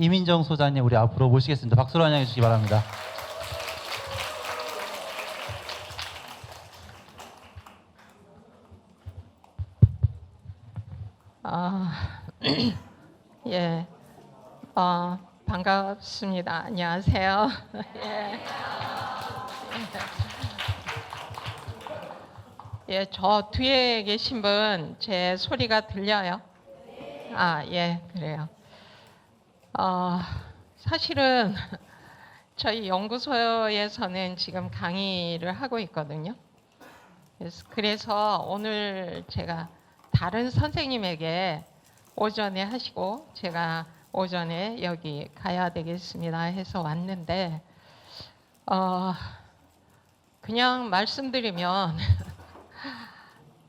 이민정 소장님 우리 앞으로 모시겠습니다. 박수로 환영해 주시기 바랍니다. 예, 반갑습니다. 안녕하세요. 예, 저 뒤에 계신 분 제 소리가 들려요? 예, 그래요. 사실은 저희 연구소에서는 지금 강의를 하고 있거든요. 그래서 오늘 제가 다른 선생님에게 오전에 하시고 제가 오전에 여기 가야 되겠습니다 해서 왔는데 그냥 말씀드리면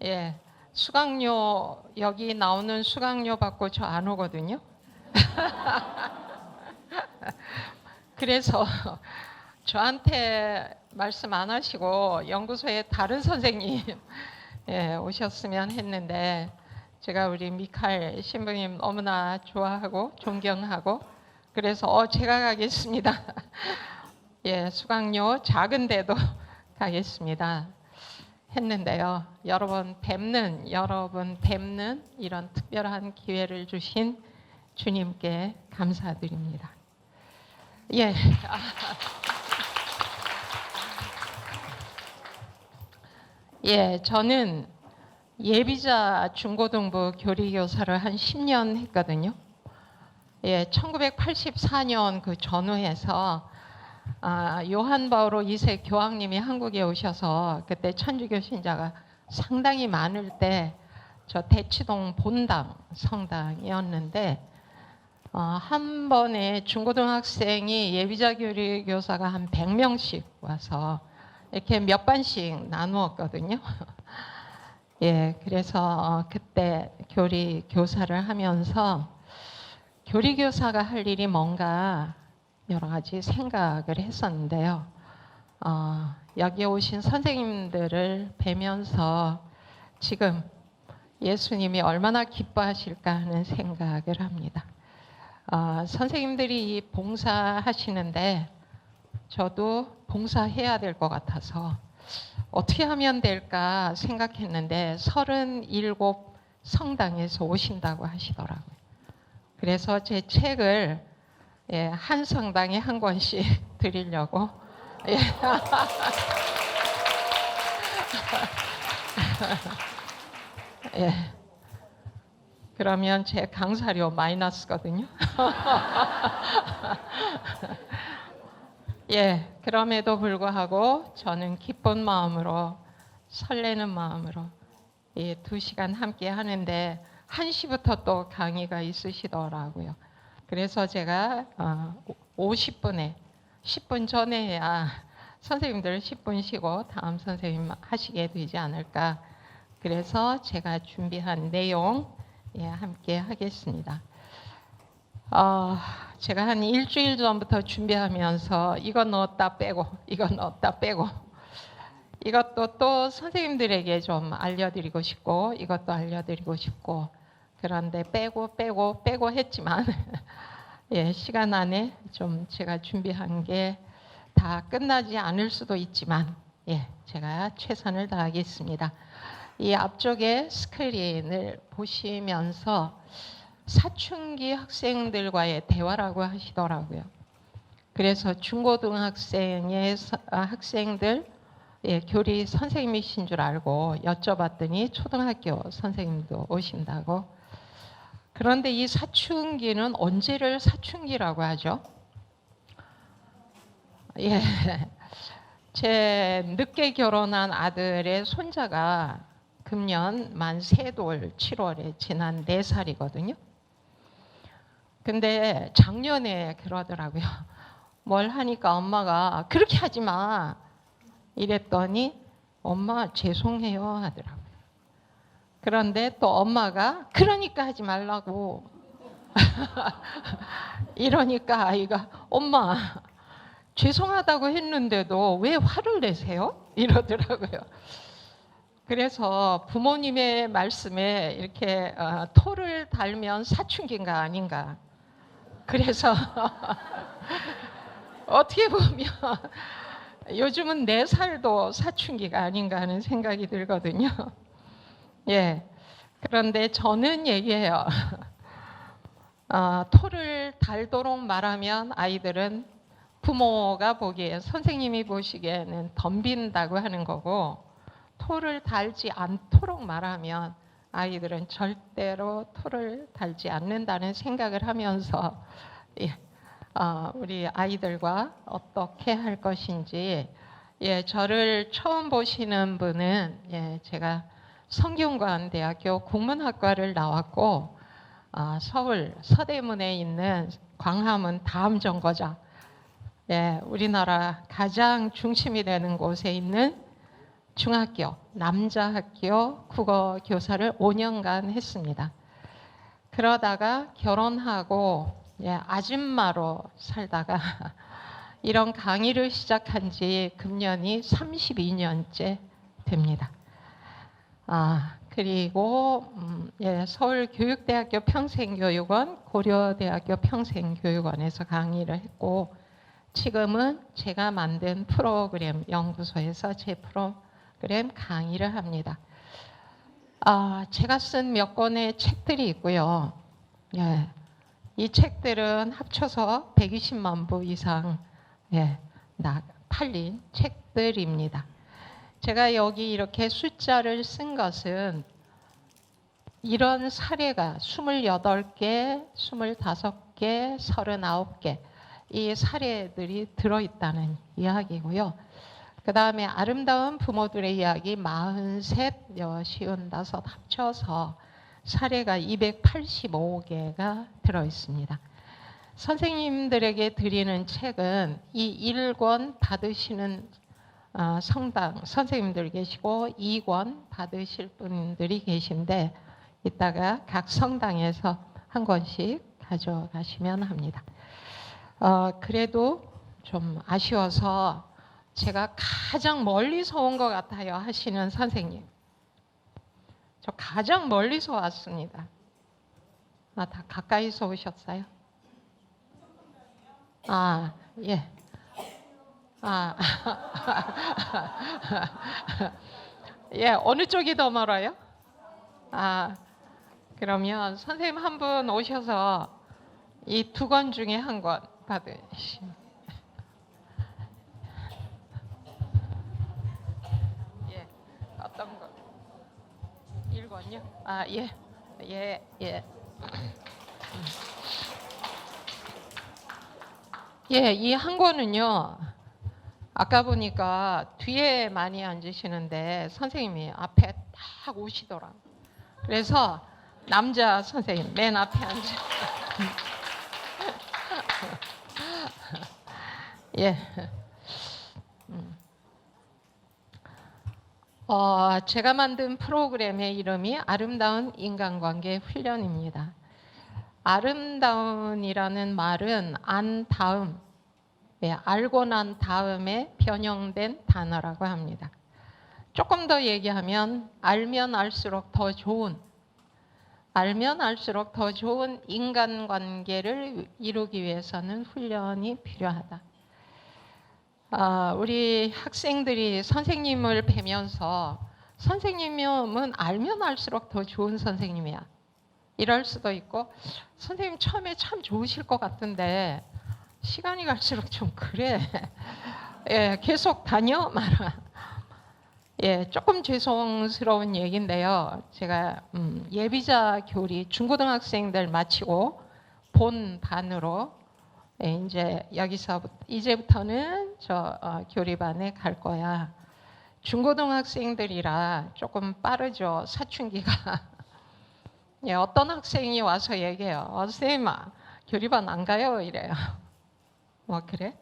예, 수강료 여기 나오는 수강료 받고 저 안 오거든요. 그래서 저한테 말씀 안 하시고 연구소에 다른 선생님 오셨으면 했는데 제가 우리 미칼 신부님 너무나 좋아하고 존경하고 그래서 제가 가겠습니다. 예, 수강료 작은데도 가겠습니다 했는데요. 여러분 뵙는 이런 특별한 기회를 주신 주님께 감사드립니다. 예. 예, 저는 예비자 중고등부 교리교사를 한 10년 했거든요. 예, 1984년 그 전후에서 요한 바오로 2세 교황님이 한국에 오셔서 그때 천주교 신자가 상당히 많을 때 저 대치동 본당 성당이었는데 한 번에 중고등학생이 예비자 교리교사가 한 100명씩 와서 이렇게 몇 반씩 나누었거든요. 예, 그래서 그때 교리 교사를 하면서 교리 교사가 할 일이 뭔가 여러 가지 생각을 했었는데요. 여기 오신 선생님들을 뵈면서 지금 예수님이 얼마나 기뻐하실까 하는 생각을 합니다. 선생님들이 봉사하시는데 저도 봉사해야 될 것 같아서 어떻게 하면 될까 생각했는데 37 성당에서 오신다고 하시더라고요. 그래서 제 책을 한 성당에 한 권씩 드리려고 예. 그러면 제 강사료 마이너스거든요. 예, 그럼에도 불구하고 저는 기쁜 마음으로 설레는 마음으로 이 2시간 함께 하는데 1시부터 또 강의가 있으시더라고요. 그래서 제가 50분에 10분 전에 해야 선생님들 10분 쉬고 다음 선생님 하시게 되지 않을까. 그래서 제가 준비한 내용 함께 하겠습니다. 제가 한 일주일 전부터 준비하면서 이거 넣었다 빼고 이거 넣었다 빼고 이것도 또 선생님들에게 좀 알려드리고 싶고 이것도 알려드리고 싶고 그런데 빼고 했지만 시간 안에 좀 제가 준비한 게 다 끝나지 않을 수도 있지만 제가 최선을 다하겠습니다. 이 앞쪽에 스크린을 보시면서 사춘기 학생들과의 대화라고 하시더라고요. 그래서 중고등학생의 학생들 교리 선생님이신 줄 알고 여쭤봤더니 초등학교 선생님도 오신다고. 그런데 이 사춘기는 언제를 사춘기라고 하죠? 예, 제 늦게 결혼한 아들의 손자가 금년 만 3돌 7월에 지난 4살이거든요. 근데 작년에 그러더라고요. 뭘 하니까 엄마가 그렇게 하지 마 이랬더니 엄마 죄송해요 하더라고요. 그런데 또 엄마가 그러니까 하지 말라고 이러니까 아이가 엄마 죄송하다고 했는데도 왜 화를 내세요? 이러더라고요. 그래서 부모님의 말씀에 이렇게 토를 달면 사춘기인가 아닌가 그래서 어떻게 보면 요즘은 4살도 사춘기가 아닌가 하는 생각이 들거든요. 예. 그런데 저는 얘기해요. 토를 달도록 말하면 아이들은 부모가 보기에, 선생님이 보시기에는 덤빈다고 하는 거고, 토를 달지 않도록 말하면 아이들은 절대로 토를 달지 않는다는 생각을 하면서 예, 우리 아이들과 어떻게 할 것인지, 예, 저를 처음 보시는 분은, 예, 제가 성균관대학교 국문학과를 나왔고, 서울 서대문에 있는 광화문 다음 정거장, 예, 우리나라 가장 중심이 되는 곳에 있는 중학교, 남자 학교 국어 교사를 5년간 했습니다. 그러다가 결혼하고, 예, 아줌마로 살다가 이런 강의를 시작한 지 금년이 32년째 됩니다. 그리고 예, 서울교육대학교 평생교육원, 고려대학교 평생교육원에서 강의를 했고, 지금은 제가 만든 프로그램 연구소에서 제 프로그램 강의를 합니다. 제가 쓴 몇 권의 책들이 있고요. 예, 이 책들은 합쳐서 120만 부 이상, 예, 팔린 책들입니다. 제가 여기 이렇게 숫자를 쓴 것은 이런 사례가 28개, 25개, 39개 이 사례들이 들어있다는 이야기고요. 그 다음에 아름다운 부모들의 이야기 43, 55 합쳐서 사례가 285개가 들어있습니다. 선생님들에게 드리는 책은 이 1권 받으시는 성당 선생님들 계시고 2권 받으실 분들이 계신데, 이따가 각 성당에서 한 권씩 가져가시면 합니다. 그래도 좀 아쉬워서 제가 가장 멀리서 온 것 같아요 하시는 선생님, 저 가장 멀리서 왔습니다. 다 가까이서 오셨어요? 예. 예, 어느 쪽이 더 멀어요? 그러면 선생님 한 분 오셔서 이 2권 중에 한 권 받으시면. 예, 어떤 거? 1권요? 예. 예, 이 한 권은요, 아까 보니까 뒤에 많이 앉으시는데 선생님이 앞에 딱 오시더라고요. 그래서 남자 선생님 맨 앞에 앉아. 예. 제가 만든 프로그램의 이름이 아름다운 인간관계 훈련입니다. 아름다운이라는 말은 안 다음, 알고 난 다음에 변형된 단어라고 합니다. 조금 더 얘기하면 알면 알수록 더 좋은, 인간관계를 이루기 위해서는 훈련이 필요하다. 우리 학생들이 선생님을 뵈면서 선생님은 알면 알수록 더 좋은 선생님이야, 이럴 수도 있고, 선생님 처음에 참 좋으실 것 같은데 시간이 갈수록 좀 그래. 예, 계속 다녀 말아. 예, 조금 죄송스러운 얘기인데요. 제가 예비자 교리 중고등학생들 마치고 본 반으로 이제 이제부터는 저 교리반에 갈 거야. 중고등학생들이라 조금 빠르죠, 사춘기가. 예, 어떤 학생이 와서 얘기해요. 선생님, 교리반 안 가요? 이래요. 그래?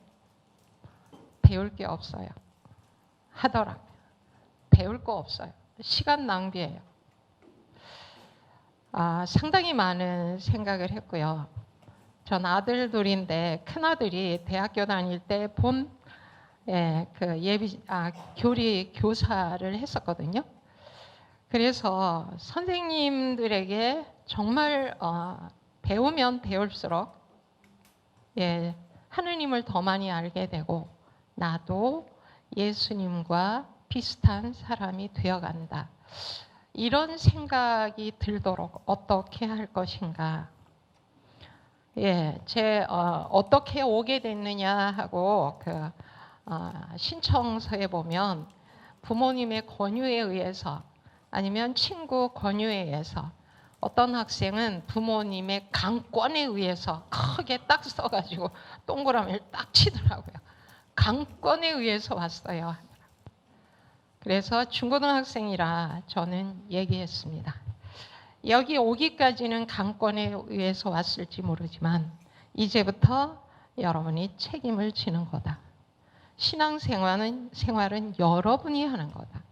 배울 게 없어요 하더라고요. 배울 거 없어요. 시간 낭비예요. 상당히 많은 생각을 했고요. 전 아들 둘인데 큰아들이 대학교 다닐 때 교리 교사를 했었거든요. 그래서 선생님들에게 정말 배우면 배울수록 예, 하느님을 더 많이 알게 되고 나도 예수님과 비슷한 사람이 되어간다. 이런 생각이 들도록 어떻게 할 것인가. 예, 어떻게 오게 됐느냐 하고 신청서에 보면 부모님의 권유에 의해서 아니면 친구 권유에 의해서 어떤 학생은 부모님의 강권에 의해서 크게 딱 써가지고 동그라미를 딱 치더라고요. 강권에 의해서 왔어요. 그래서 중고등학생이라 저는 얘기했습니다. 여기 오기까지는 강권에 의해서 왔을지 모르지만 이제부터 여러분이 책임을 지는 거다. 신앙생활은 여러분이 하는 거다.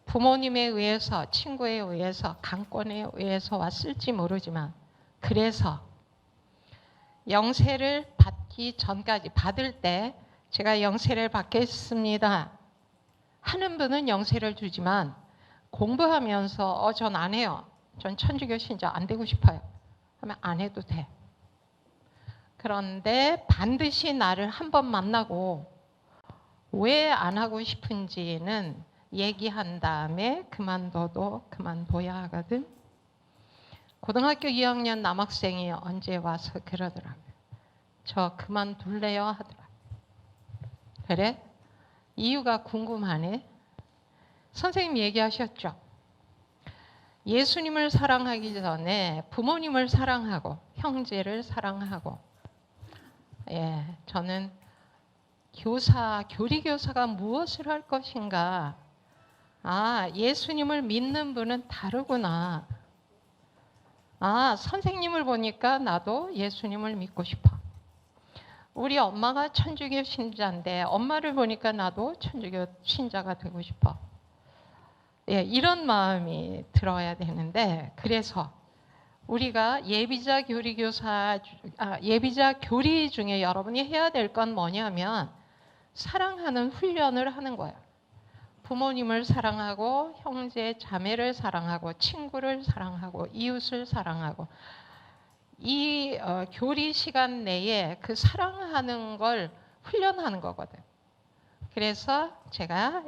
부모님에 의해서, 친구에 의해서, 강권에 의해서 왔을지 모르지만 그래서 영세를 받기 전까지 받을 때 제가 영세를 받겠습니다 하는 분은 영세를 주지만 공부하면서 전 안 해요. 전 천주교 신자 안 되고 싶어요. 하면 안 해도 돼. 그런데 반드시 나를 한번 만나고 왜 안 하고 싶은지는 얘기한 다음에 그만둬야 하거든. 고등학교 2학년 남학생이 언제 와서 그러더라고요. 저 그만둘래요 하더라고요. 그래? 이유가 궁금하네. 선생님 얘기하셨죠. 예수님을 사랑하기 전에 부모님을 사랑하고 형제를 사랑하고 저는 교리교사가 무엇을 할 것인가. 예수님을 믿는 분은 다르구나. 선생님을 보니까 나도 예수님을 믿고 싶어. 우리 엄마가 천주교 신자인데 엄마를 보니까 나도 천주교 신자가 되고 싶어. 이런 마음이 들어야 되는데 그래서 우리가 예비자 교리 중에 여러분이 해야 될 건 뭐냐면 사랑하는 훈련을 하는 거예요. 부모님을 사랑하고 형제 자매를 사랑하고 친구를 사랑하고 이웃을 사랑하고 이 교리 시간 내에 그 사랑하는 걸 훈련하는 거거든. 그래서 제가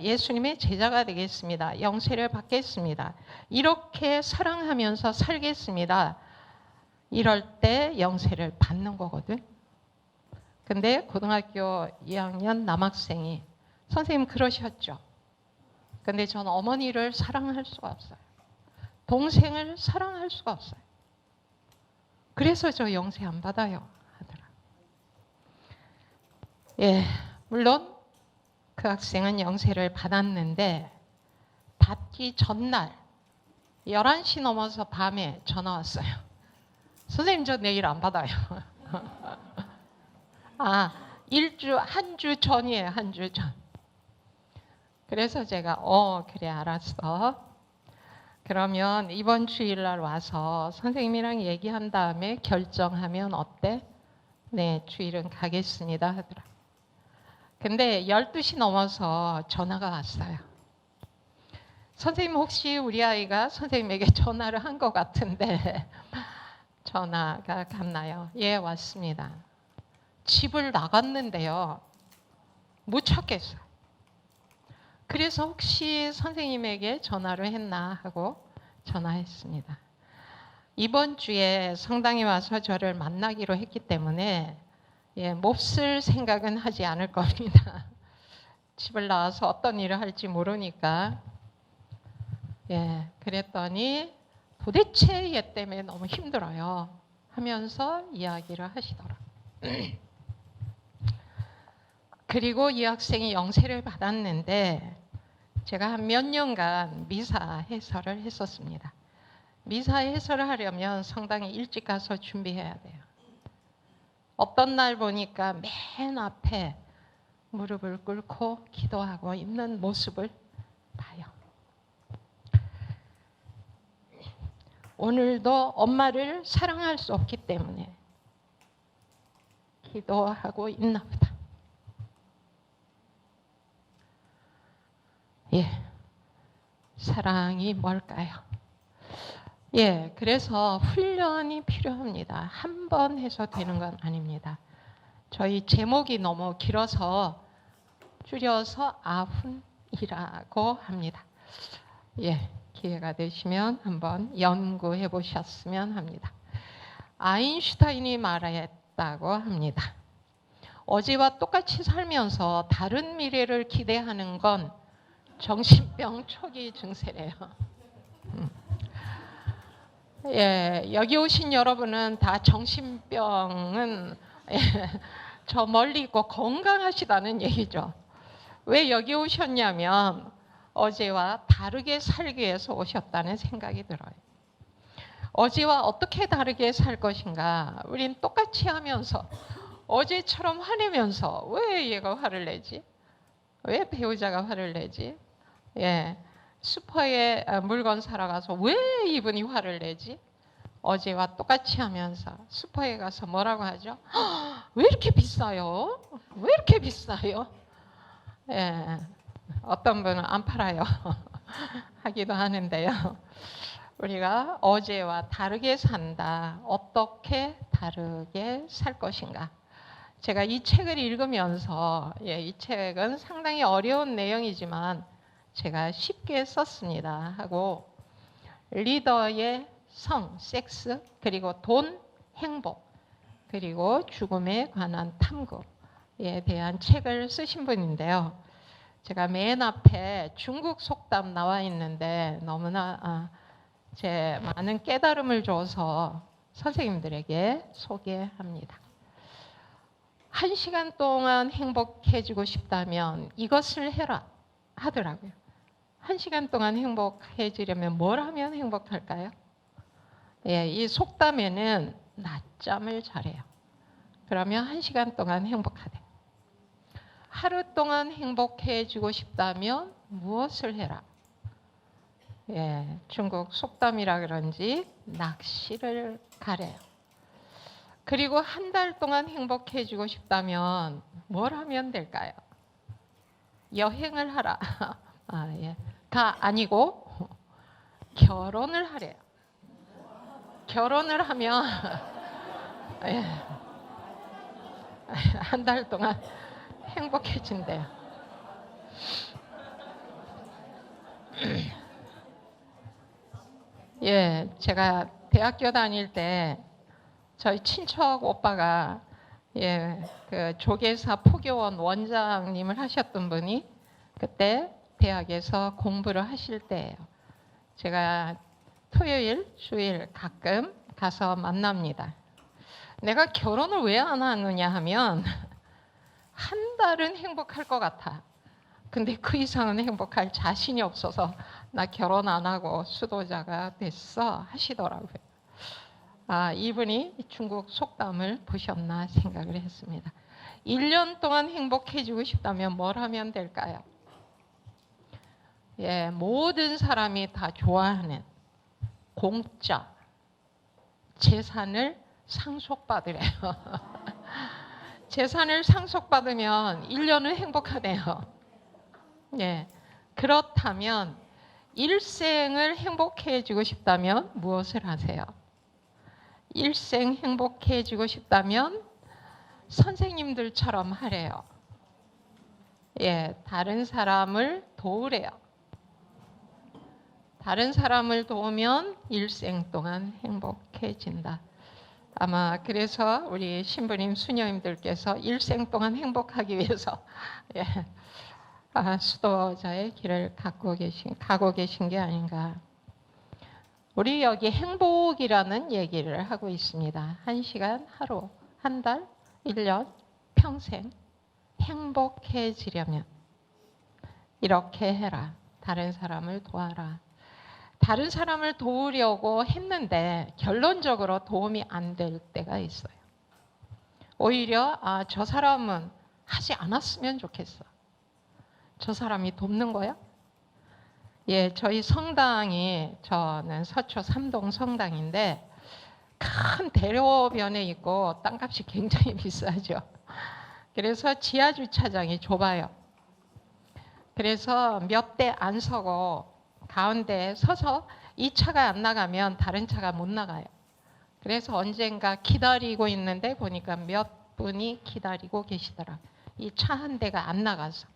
예수님의 제자가 되겠습니다. 영세를 받겠습니다. 이렇게 사랑하면서 살겠습니다. 이럴 때 영세를 받는 거거든. 근데 고등학교 2학년 남학생이 선생님 그러셨죠. 근데 전 어머니를 사랑할 수가 없어요. 동생을 사랑할 수가 없어요. 그래서 저 영세 안 받아요 하더라. 물론 그 학생은 영세를 받았는데 받기 전날 11시 넘어서 밤에 전화 왔어요. 선생님 저 내일 안 받아요. 한 주 전이에요. 한 주 전. 그래서 제가 그래 알았어. 그러면 이번 주일날 와서 선생님이랑 얘기한 다음에 결정하면 어때? 네, 주일은 가겠습니다 하더라. 근데 12시 넘어서 전화가 왔어요. 선생님 혹시 우리 아이가 선생님에게 전화를 한 것 같은데 전화가 갔나요? 예, 왔습니다. 집을 나갔는데요. 못 찾겠어요. 그래서 혹시 선생님에게 전화를 했나 하고 전화했습니다. 이번 주에 성당에 와서 저를 만나기로 했기 때문에 몹쓸 생각은 하지 않을 겁니다. 집을 나와서 어떤 일을 할지 모르니까. 그랬더니 도대체 얘 때문에 너무 힘들어요 하면서 이야기를 하시더라고요. 그리고 이 학생이 영세를 받았는데 제가 한 몇 년간 미사 해설을 했었습니다. 미사 해설을 하려면 성당에 일찍 가서 준비해야 돼요. 어떤 날 보니까 맨 앞에 무릎을 꿇고 기도하고 있는 모습을 봐요. 오늘도 엄마를 사랑할 수 없기 때문에 기도하고 있나 보다. 사랑이 뭘까요? 예, 그래서 훈련이 필요합니다. 한 번 해서 되는 건 아닙니다. 저희 제목이 너무 길어서 줄여서 아훈이라고 합니다. 예, 기회가 되시면 한번 연구해 보셨으면 합니다. 아인슈타인이 말했다고 합니다. 어제와 똑같이 살면서 다른 미래를 기대하는 건 정신병 초기 증세래요. 예, 여기 오신 여러분은 다 정신병은 저 멀리 있고 건강하시다는 얘기죠. 왜 여기 오셨냐면 어제와 다르게 살기 위해서 오셨다는 생각이 들어요. 어제와 어떻게 다르게 살 것인가? 우린 똑같이 하면서 어제처럼 화내면서 왜 얘가 화를 내지? 왜 배우자가 화를 내지? 예, 슈퍼에 물건 사러 가서 왜 이분이 화를 내지? 어제와 똑같이 하면서 슈퍼에 가서 뭐라고 하죠? 왜 이렇게 비싸요? 왜 이렇게 비싸요? 예, 어떤 분은 안 팔아요. 하기도 하는데요. 우리가 어제와 다르게 산다. 어떻게 다르게 살 것인가? 제가 이 책을 읽으면서 이 책은 상당히 어려운 내용이지만 제가 쉽게 썼습니다. 하고 리더의 성, 섹스, 그리고 돈, 행복, 그리고 죽음에 관한 탐구에 대한 책을 쓰신 분인데요. 제가 맨 앞에 중국 속담 나와 있는데 너무나 제 많은 깨달음을 줘서 선생님들에게 소개합니다. 1시간 동안 행복해지고 싶다면 이것을 해라 하더라고요. 1시간 동안 행복해지려면 뭘 하면 행복할까요? 예, 이 속담에는 낮잠을 자래요. 그러면 1시간 동안 행복하대. 하루 동안 행복해지고 싶다면 무엇을 해라? 예, 중국 속담이라 그런지 낚시를 가래요. 그리고 한 달 동안 행복해지고 싶다면 뭘 하면 될까요? 여행을 하라. 예. 가 아니고 결혼을 하래요. 결혼을 하면 예. 한 달 동안 행복해진대요. 예, 제가 대학교 다닐 때 저희 친척 오빠가 그 조계사 포교원 원장님을 하셨던 분이 그때 대학에서 공부를 하실 때예요. 제가 토요일, 주일 가끔 가서 만납니다. 내가 결혼을 왜 안 하느냐 하면 한 달은 행복할 것 같아. 근데 그 이상은 행복할 자신이 없어서 나 결혼 안 하고 수도자가 됐어 하시더라고요. 이분이 중국 속담을 보셨나 생각을 했습니다. 1년 동안 행복해지고 싶다면 뭘 하면 될까요? 예, 모든 사람이 다 좋아하는 공짜 재산을 상속받으래요. 재산을 상속받으면 1년은 행복하네요. 예, 그렇다면 일생을 행복해지고 싶다면 무엇을 하세요? 일생 행복해지고 싶다면 선생님들처럼 하래요. 예, 다른 사람을 도우래요. 다른 사람을 도우면 일생 동안 행복해진다. 아마 그래서 우리 신부님, 수녀님들께서 일생 동안 행복하기 위해서 수도자의 길을 가고 계신 게 아닌가. 우리 여기 행복이라는 얘기를 하고 있습니다. 1시간, 하루, 한 달, 1년, 평생 행복해지려면 이렇게 해라. 다른 사람을 도와라. 다른 사람을 도우려고 했는데 결론적으로 도움이 안 될 때가 있어요. 오히려 저 사람은 하지 않았으면 좋겠어. 저 사람이 돕는 거야? 예, 저희 성당이 저는 서초 3동 성당인데 큰 대로변에 있고 땅값이 굉장히 비싸죠. 그래서 지하 주차장이 좁아요. 그래서 몇 대 안 서고 가운데에 서서 이 차가 안 나가면 다른 차가 못 나가요. 그래서 언젠가 기다리고 있는데 보니까 몇 분이 기다리고 계시더라. 이 차 한 대가 안 나가서.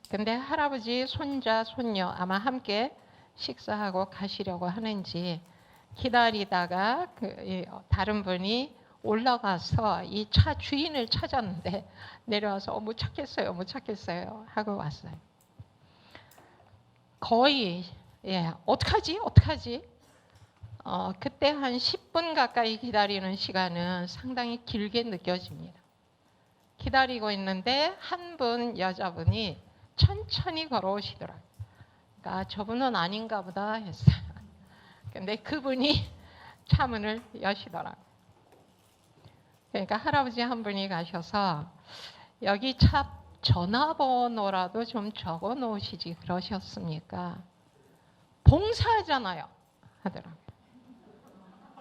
근데 할아버지, 손자, 손녀 아마 함께 식사하고 가시려고 하는지 기다리다가 다른 분이 올라가서 이 차 주인을 찾았는데 내려와서 못 찾겠어요, 못 찾겠어요 하고 왔어요. 거의 어떡하지? 그때 한 10분 가까이 기다리는 시간은 상당히 길게 느껴집니다. 기다리고 있는데 한 분 여자분이 천천히 걸어오시더라고요. 그러니까 저분은 아닌가 보다 했어요. 근데 그분이 차문을 여시더라고요. 그러니까 할아버지 한 분이 가셔서 여기 차 전화번호라도 좀 적어 놓으시지 그러셨습니까? 봉사하잖아요 하더라고요.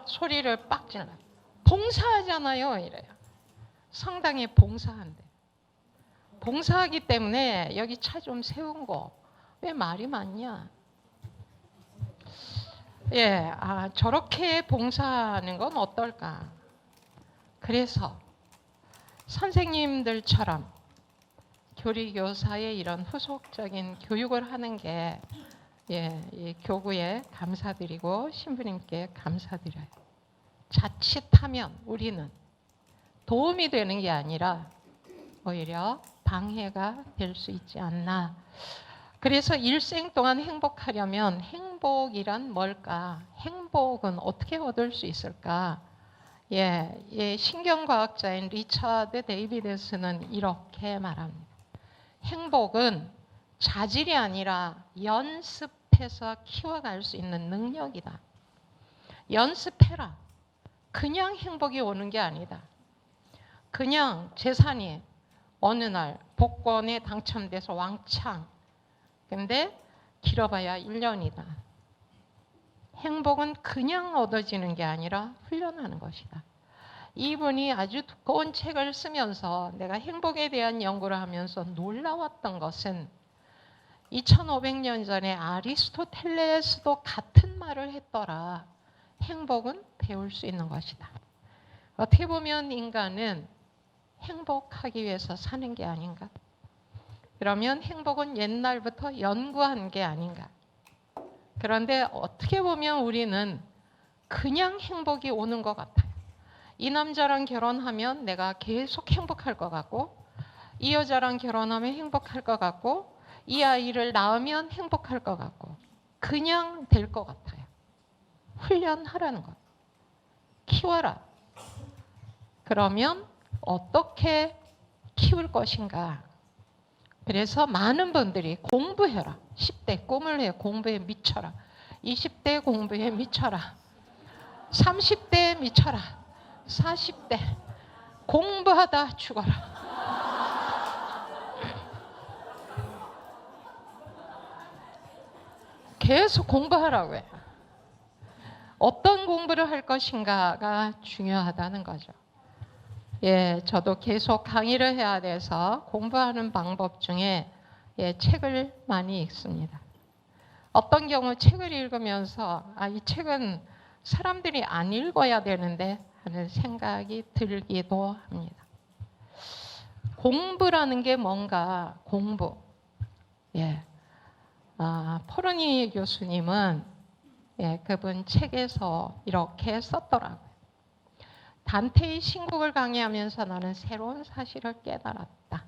소리를 빡 질러요. 봉사하잖아요 이래요. 성당에 봉사한대. 봉사하기 때문에 여기 차 좀 세운 거 왜 말이 많냐? 저렇게 봉사하는 건 어떨까? 그래서 선생님들처럼 교리교사의 이런 후속적인 교육을 하는 게 이 교구에 감사드리고 신부님께 감사드려요. 자칫하면 우리는 도움이 되는 게 아니라 오히려 방해가 될 수 있지 않나. 그래서 일생 동안 행복하려면 행복이란 뭘까? 행복은 어떻게 얻을 수 있을까? 신경과학자인 리처드 데이비드스는 이렇게 말합니다. 행복은 자질이 아니라 연습해서 키워갈 수 있는 능력이다. 연습해라. 그냥 행복이 오는 게 아니다. 그냥 재산이 어느 날 복권에 당첨돼서 왕창. 근데 길어봐야 1년이다. 행복은 그냥 얻어지는 게 아니라 훈련하는 것이다. 이분이 아주 두꺼운 책을 쓰면서 내가 행복에 대한 연구를 하면서 놀라웠던 것은 2500년 전에 아리스토텔레스도 같은 말을 했더라. 행복은 배울 수 있는 것이다. 어떻게 보면 인간은 행복하기 위해서 사는 게 아닌가? 그러면 행복은 옛날부터 연구한 게 아닌가? 그런데 어떻게 보면 우리는 그냥 행복이 오는 것 같아요. 이 남자랑 결혼하면 내가 계속 행복할 것 같고, 이 여자랑 결혼하면 행복할 것 같고, 이 아이를 낳으면 행복할 것 같고, 그냥 될 것 같아요. 훈련하라는 것. 키워라. 그러면 어떻게 키울 것인가? 그래서 많은 분들이 공부해라. 10대 꿈을 해. 공부에 미쳐라. 20대 공부에 미쳐라. 30대 미쳐라. 40대 공부하다 죽어라. 계속 공부하라고 해요. 어떤 공부를 할 것인가가 중요하다는 거죠. 저도 계속 강의를 해야 돼서 공부하는 방법 중에 책을 많이 읽습니다. 어떤 경우 책을 읽으면서 이 책은 사람들이 안 읽어야 되는데 하는 생각이 들기도 합니다. 공부라는 게 뭔가 공부. 포르니 교수님은 그분 책에서 이렇게 썼더라고요. 단테의 신국을 강의하면서 나는 새로운 사실을 깨달았다.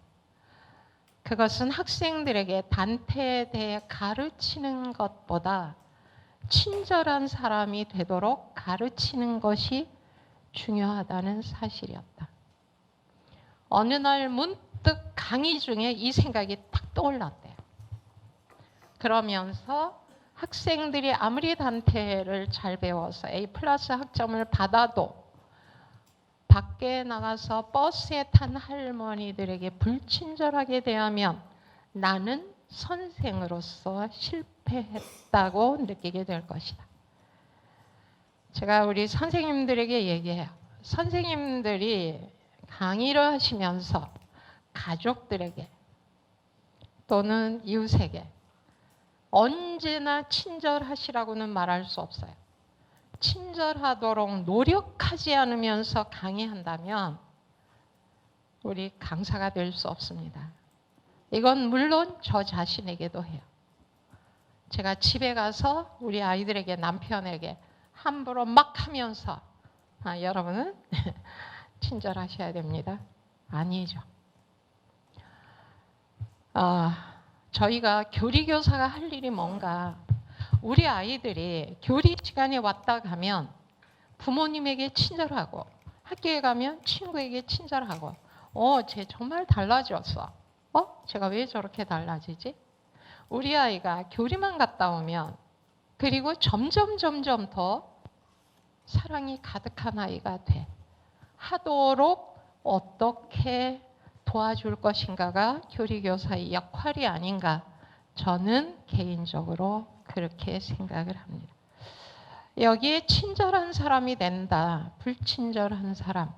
그것은 학생들에게 단테에 대해 가르치는 것보다 친절한 사람이 되도록 가르치는 것이 중요하다는 사실이었다. 어느 날 문득 강의 중에 이 생각이 딱 떠올랐대요. 그러면서 학생들이 아무리 단테를 잘 배워서 A+ 학점을 받아도 밖에 나가서 버스에 탄 할머니들에게 불친절하게 대하면 나는 선생으로서 실패했다고 느끼게 될 것이다. 제가 우리 선생님들에게 얘기해요. 선생님들이 강의를 하시면서 가족들에게 또는 이웃에게 언제나 친절하시라고는 말할 수 없어요. 친절하도록 노력하지 않으면서 강의한다면 우리 강사가 될 수 없습니다. 이건 물론 저 자신에게도 해요. 제가 집에 가서 우리 아이들에게, 남편에게 함부로 막 하면서 여러분은 친절하셔야 됩니다. 아니죠. 저희가 교리교사가 할 일이 뭔가, 우리 아이들이 교리 시간에 왔다 가면 부모님에게 친절하고, 학교에 가면 친구에게 친절하고, 쟤 정말 달라졌어. 제가 왜 저렇게 달라지지? 우리 아이가 교리만 갔다 오면, 그리고 점점 더 사랑이 가득한 아이가 돼. 하도록 어떻게 도와줄 것인가가 교리교사의 역할이 아닌가, 저는 개인적으로 그렇게 생각을 합니다. 여기에 친절한 사람이 된다, 불친절한 사람,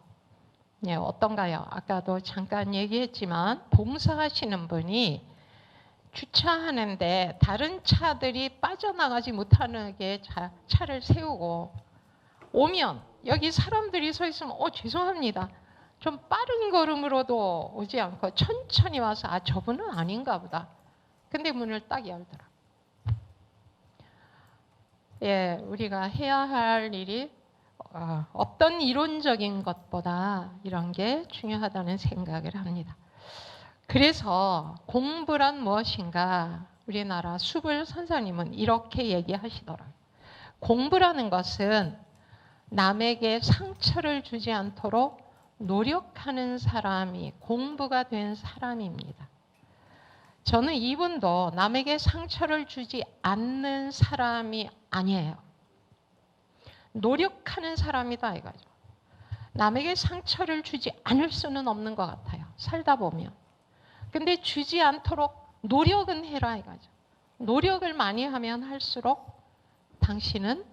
어떤가요? 아까도 잠깐 얘기했지만 봉사하시는 분이 주차하는데 다른 차들이 빠져나가지 못하게 차를 세우고 오면 여기 사람들이 서 있으면 죄송합니다, 좀 빠른 걸음으로도 오지 않고 천천히 와서 저분은 아닌가 보다. 근데 문을 딱 열더라. 우리가 해야 할 일이 어떤 이론적인 것보다 이런 게 중요하다는 생각을 합니다. 그래서 공부란 무엇인가, 우리나라 수불 선생님은 이렇게 얘기하시더라고요. 공부라는 것은 남에게 상처를 주지 않도록 노력하는 사람이 공부가 된 사람입니다. 저는 이분도 남에게 상처를 주지 않는 사람이 아니에요. 노력하는 사람이다 이거죠. 남에게 상처를 주지 않을 수는 없는 것 같아요, 살다 보면. 근데 주지 않도록 노력은 해라 이거죠. 노력을 많이 하면 할수록 당신은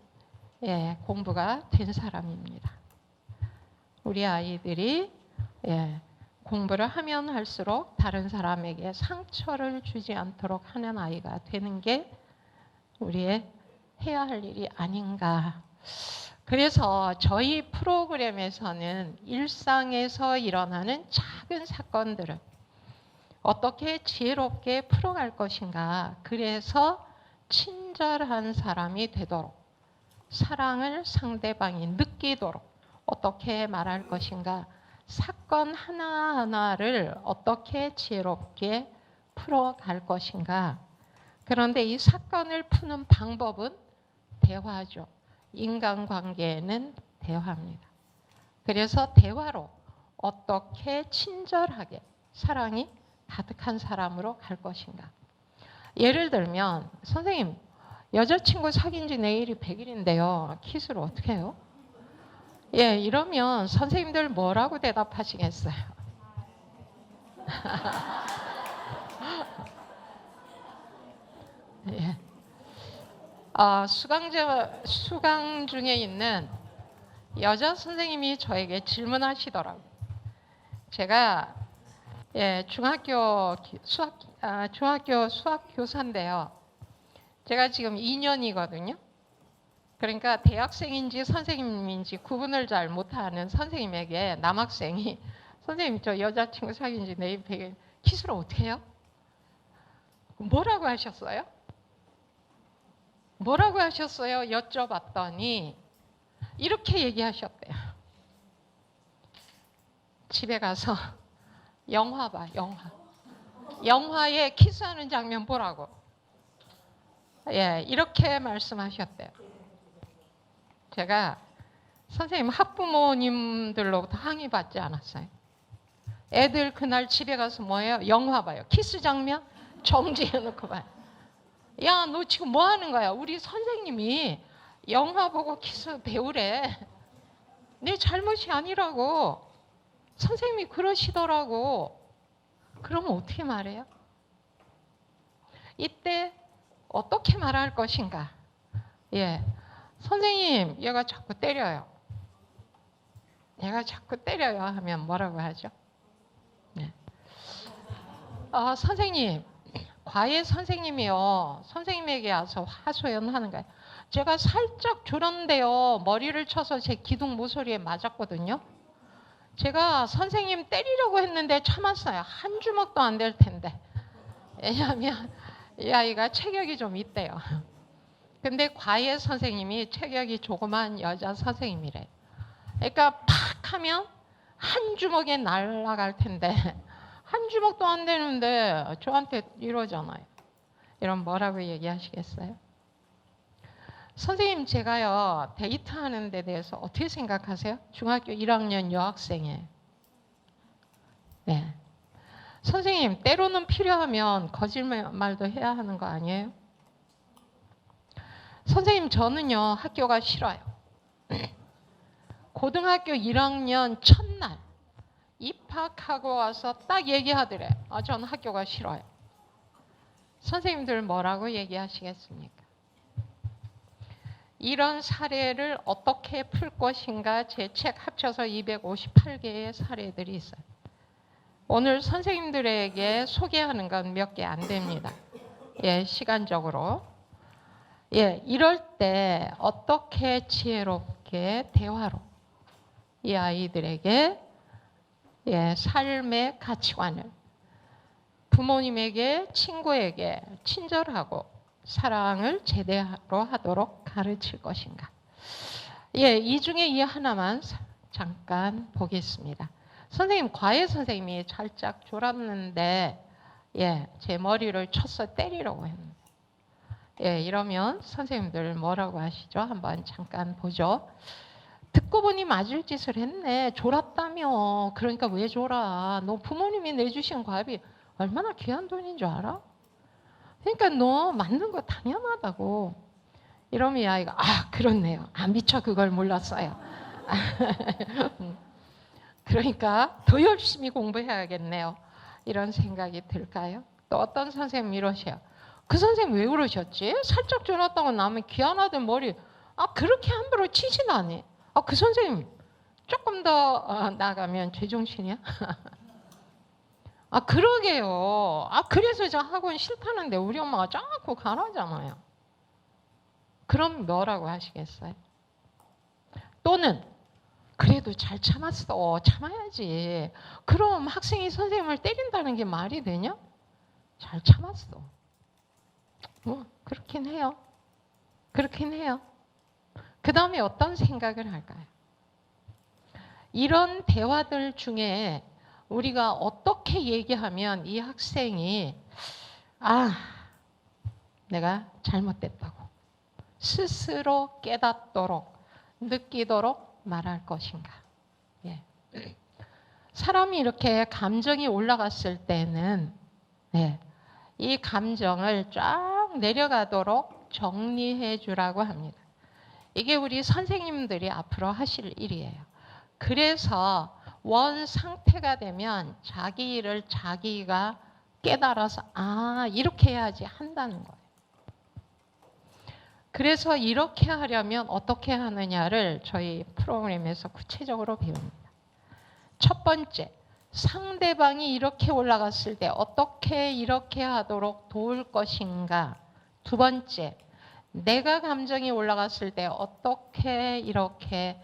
공부가 된 사람입니다. 우리 아이들이 공부를 하면 할수록 다른 사람에게 상처를 주지 않도록 하는 아이가 되는 게 우리의 해야 할 일이 아닌가. 그래서 저희 프로그램에서는 일상에서 일어나는 작은 사건들을 어떻게 지혜롭게 풀어갈 것인가, 그래서 친절한 사람이 되도록, 사랑을 상대방이 느끼도록 어떻게 말할 것인가, 사건 하나하나를 어떻게 지혜롭게 풀어갈 것인가. 그런데 이 사건을 푸는 방법은 대화죠. 인간관계는 대화입니다. 그래서 대화로 어떻게 친절하게 사랑이 가득한 사람으로 갈 것인가. 예를 들면 선생님, 여자친구 사귄 지 내일이 100일인데요. 키스를 어떻게 해요? 이러면 선생님들 뭐라고 대답하시겠어요? 수강 중에 있는 여자 선생님이 저에게 질문하시더라고요. 제가 중학교 수학 교사인데요. 제가 지금 2년이거든요. 그러니까 대학생인지 선생님인지 구분을 잘 못하는 선생님에게 남학생이 선생님 저 여자친구 사귄 지 내일 100일 키스를 어떻게 해요? 뭐라고 하셨어요? 뭐라고 하셨어요? 여쭤봤더니 이렇게 얘기하셨대요. 집에 가서 영화 봐, 영화. 영화에 키스하는 장면 보라고. 이렇게 말씀하셨대요. 제가 선생님 학부모님들로부터 항의 받지 않았어요. 애들 그날 집에 가서 뭐예요? 영화 봐요. 키스 장면 정지해놓고 봐요. 야, 너 지금 뭐 하는 거야? 우리 선생님이 영화 보고 키스 배우래. 내 잘못이 아니라고. 선생님이 그러시더라고. 그러면 어떻게 말해요? 이때 어떻게 말할 것인가? 선생님, 얘가 자꾸 때려요. 얘가 자꾸 때려요 하면 뭐라고 하죠? 선생님, 과외 선생님이요. 선생님에게 와서 하소연하는 거예요. 제가 살짝 졸았는데요. 머리를 쳐서 제 기둥 모서리에 맞았거든요. 제가 선생님 때리려고 했는데 참았어요. 한 주먹도 안 될 텐데. 왜냐하면 이 아이가 체격이 좀 있대요. 근데 과외 선생님이 체격이 조그만 여자 선생님이래요. 그러니까 팍 하면 한 주먹에 날아갈 텐데 한 주먹도 안 되는데 저한테 이러잖아요. 이런 뭐라고 얘기하시겠어요? 선생님 제가요 데이트하는 데 대해서 어떻게 생각하세요? 중학교 1학년 여학생이에요. 네. 선생님 때로는 필요하면 거짓말도 해야 하는 거 아니에요? 선생님 저는요 학교가 싫어요. 고등학교 1학년 첫날 입학하고 와서 딱 얘기하더래. 저는 학교가 싫어요. 선생님들 뭐라고 얘기하시겠습니까? 이런 사례를 어떻게 풀 것인가 제 책 합쳐서 258개의 사례들이 있어요. 오늘 선생님들에게 소개하는 건 몇 개 안 됩니다. 예, 시간적으로. 예, 이럴 때 어떻게 지혜롭게 대화로 이 아이들에게 예, 삶의 가치관을 부모님에게, 친구에게 친절하고 사랑을 제대로 하도록 가르칠 것인가. 예, 이 중에 이 하나만 잠깐 보겠습니다. 선생님, 과외 선생님이 살짝 졸았는데 예, 제 머리를 쳐서 때리려고 했는데 예, 이러면 선생님들 뭐라고 하시죠? 한번 잠깐 보죠. 듣고 보니 맞을 짓을 했네. 졸았다며. 그러니까 왜 졸아? 너 부모님이 내주신 과비 얼마나 귀한 돈인 줄 알아? 그러니까 너 맞는 거 당연하다고. 이러면 이 아이가 그렇네요. 미처 그걸 몰랐어요. 그러니까 더 열심히 공부해야겠네요. 이런 생각이 들까요? 또 어떤 선생님 이러세요. 그 선생님 왜 그러셨지? 살짝 졸았다고 나면 귀한 아들 머리 그렇게 함부로 치진 않니? 그 선생님 조금 더 나가면 제정신이야? 그러게요. 그래서 저 학원 싫다는데 우리 엄마가 자꾸 가라잖아요. 그럼 뭐라고 하시겠어요? 또는 그래도 잘 참았어. 참아야지. 그럼 학생이 선생님을 때린다는 게 말이 되냐? 잘 참았어. 그렇긴 해요. 그렇긴 해요. 그 다음에 어떤 생각을 할까요? 이런 대화들 중에 우리가 어떻게 얘기하면 이 학생이 내가 잘못됐다고 스스로 깨닫도록 느끼도록 말할 것인가. 예. 사람이 이렇게 감정이 올라갔을 때는 이 감정을 쫙 내려가도록 정리해 주라고 합니다. 이게 우리 선생님들이 앞으로 하실 일이에요. 그래서 원 상태가 되면 자기 일을 자기가 깨달아서 이렇게 해야지 한다는 거예요. 그래서 이렇게 하려면 어떻게 하느냐를 저희 프로그램에서 구체적으로 배웁니다. 첫 번째, 상대방이 이렇게 올라갔을 때 어떻게 이렇게 하도록 도울 것인가. 두 번째, 내가 감정이 올라갔을 때 어떻게 이렇게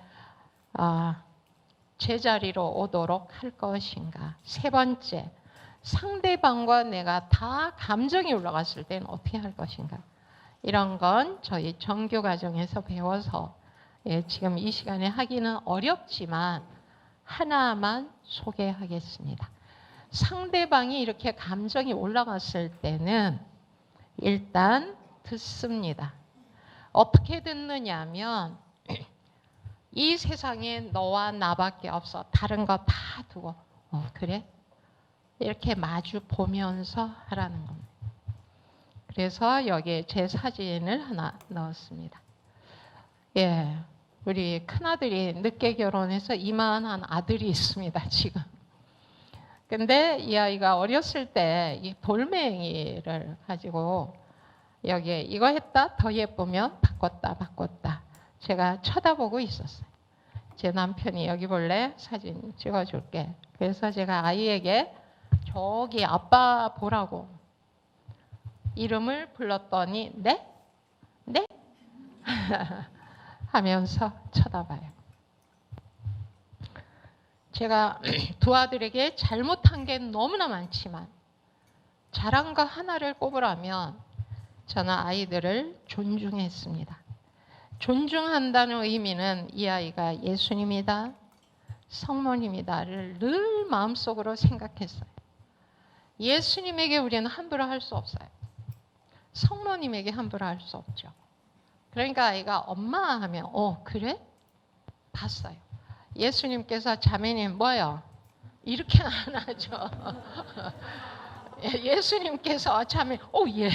제자리로 오도록 할 것인가. 세 번째, 상대방과 내가 다 감정이 올라갔을 때는 어떻게 할 것인가. 이런 건 저희 정교 과정에서 배워서 지금 이 시간에 하기는 어렵지만 하나만 소개하겠습니다. 상대방이 이렇게 감정이 올라갔을 때는 일단 듣습니다. 어떻게 듣느냐면 이 세상에 너와 나밖에 없어. 다른 거 다 두고 그래? 이렇게 마주 보면서 하라는 겁니다. 그래서 여기에 제 사진을 하나 넣었습니다. 예, 우리 큰아들이 늦게 결혼해서 이만한 아들이 있습니다, 지금. 근데 이 아이가 어렸을 때 이 돌멩이를 가지고 여기에 이거 했다 더 예쁘면 바꿨다 제가 쳐다보고 있었어요. 제 남편이 여기 볼래? 사진 찍어줄게. 그래서 제가 아이에게 저기 아빠 보라고 이름을 불렀더니 네? 네? 하면서 쳐다봐요. 제가 두 아들에게 잘못한 게 너무나 많지만 잘한 거 하나를 꼽으라면 저는 아이들을 존중했습니다. 존중한다는 의미는 이 아이가 예수님이다, 성모님이다를 늘 마음속으로 생각했어요. 예수님에게 우리는 함부로 할 수 없어요. 성모님에게 함부로 할 수 없죠. 그러니까 아이가 엄마 하면 그래? 봤어요. 예수님께서 자매님 뭐요? 이렇게 안 하죠. 예수님께서 자매 예.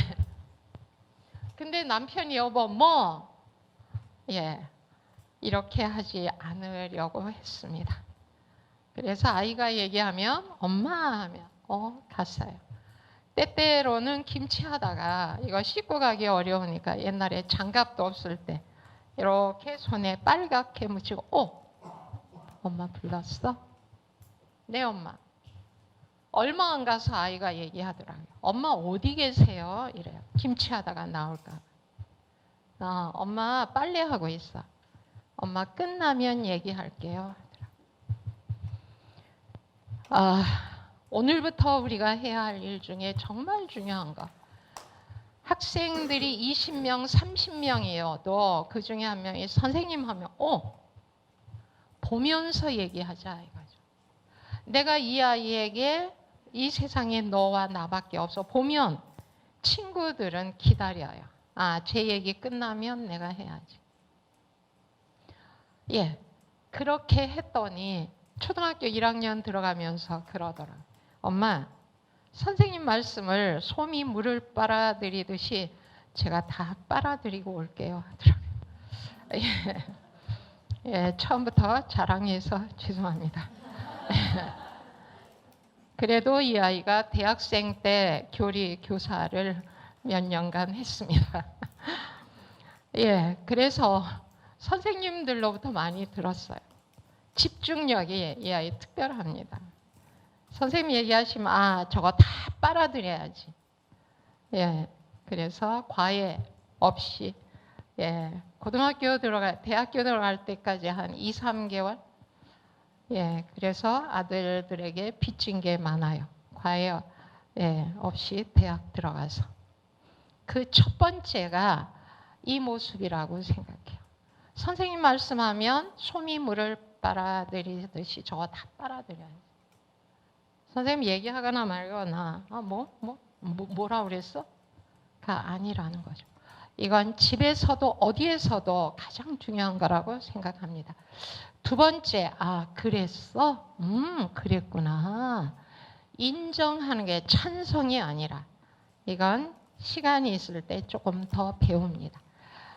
근데 남편이 여보 뭐? 예. 이렇게 하지 않으려고 했습니다. 그래서 아이가 얘기하면 엄마 하면 갔어요. 때때로는 김치 하다가 이거 씻고 가기 어려우니까 옛날에 장갑도 없을 때 이렇게 손에 빨갛게 묻히고 엄마 불렀어? 네 엄마. 얼마 안 가서 아이가 얘기하더라고요. 엄마 어디 계세요? 이래요. 김치 하다가 나올까. 엄마 빨래하고 있어. 엄마 끝나면 얘기할게요. 오늘부터 우리가 해야 할 일 중에 정말 중요한 거. 학생들이 20명, 30명이어도 그 중에 한 명이 선생님 하면 보면서 얘기하자 이거죠. 내가 이 아이에게 이 세상에 너와 나밖에 없어. 보면 친구들은 기다려요. 제 얘기 끝나면 내가 해야지. 예, 그렇게 했더니 초등학교 1학년 들어가면서 그러더라고요. 엄마, 선생님 말씀을 솜이 물을 빨아들이듯이 제가 다 빨아들이고 올게요 하더라고요. 예, 처음부터 자랑해서 죄송합니다. 그래도 이 아이가 대학생 때 교사를 몇 년간 했습니다. 예, 그래서 선생님들로부터 많이 들었어요. 집중력이 이 아이 특별합니다. 선생님 얘기하시면 저거 다 빨아들여야지. 예, 그래서 과외 없이 대학교 들어갈 때까지 한 2, 3개월. 예, 그래서 아들들에게 빚진 게 많아요. 과외 없이 대학 들어가서. 그 첫 번째가 이 모습이라고 생각해요. 선생님 말씀하면 솜이 물을 빨아들이듯이 저거 다 빨아들여야지. 선생님 얘기하거나 말거나 뭐라 그랬어? 가 아니라는 거죠. 이건 집에서도 어디에서도 가장 중요한 거라고 생각합니다. 두 번째, 그랬어? 그랬구나. 인정하는 게 찬성이 아니라 이건 시간이 있을 때 조금 더 배웁니다.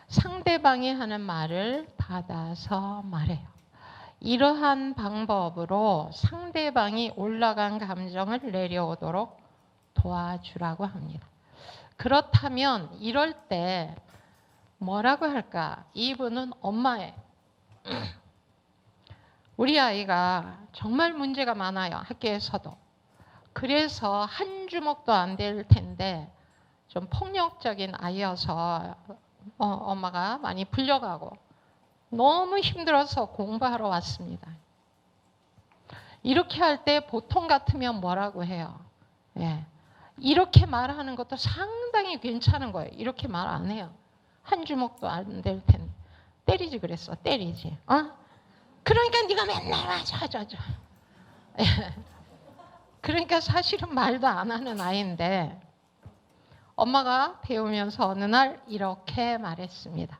상대방이 하는 말을 받아서 말해요. 이러한 방법으로 상대방이 올라간 감정을 내려오도록 도와주라고 합니다. 그렇다면 이럴 때 뭐라고 할까? 이분은 엄마예요. 우리 아이가 정말 문제가 많아요. 학교에서도. 그래서 한 주먹도 안 될 텐데 좀 폭력적인 아이여서 엄마가 많이 불려가고 너무 힘들어서 공부하러 왔습니다. 이렇게 할 때 보통 같으면 뭐라고 해요? 예. 이렇게 말하는 것도 상당히 괜찮은 거예요. 이렇게 말 안 해요. 한 주먹도 안 될 텐데. 때리지 그랬어. 때리지. 그러니까 네가 맨날 맞아. 예. 그러니까 사실은 말도 안 하는 아이인데 엄마가 배우면서 어느 날 이렇게 말했습니다.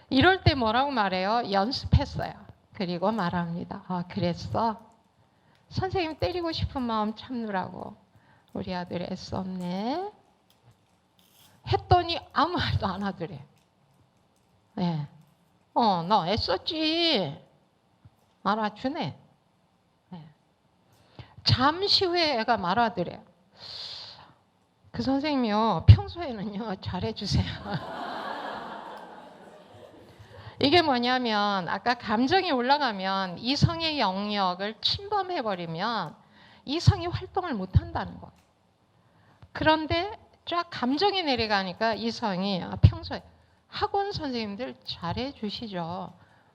이럴 때 뭐라고 말해요? 연습했어요. 그리고 말합니다. 그랬어? 선생님 때리고 싶은 마음 참느라고 우리 아들 애썼네. 했더니 아무 말도 안 하더래. 네. 너 애썼지. 알아주네. 네. 잠시 후에 애가 말하더래. 그 선생님이요. 평소에는요. 잘해주세요. 이게 뭐냐면 아까 감정이 올라가면 이성의 영역을 침범해버리면 이성이 활동을 못한다는 거예요. 그런데 쫙 감정이 내려가니까 이성이 평소에 학원 선생님들 잘해주시죠.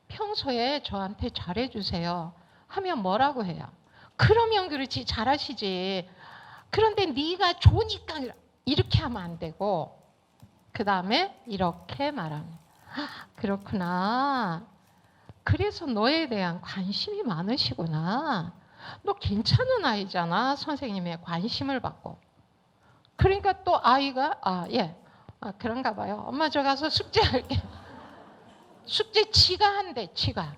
평소에 저한테 잘해주세요. 하면 뭐라고 해요? 그러면 그렇지 잘하시지. 그런데 네가 좋으니까 이렇게 하면 안 되고 그 다음에 이렇게 말합니다. 그렇구나. 그래서 너에 대한 관심이 많으시구나. 너 괜찮은 아이잖아. 선생님의 관심을 받고. 그러니까 또 아이가 그런가 봐요. 엄마 저 가서 숙제할게. 숙제 지가 한대. 지가.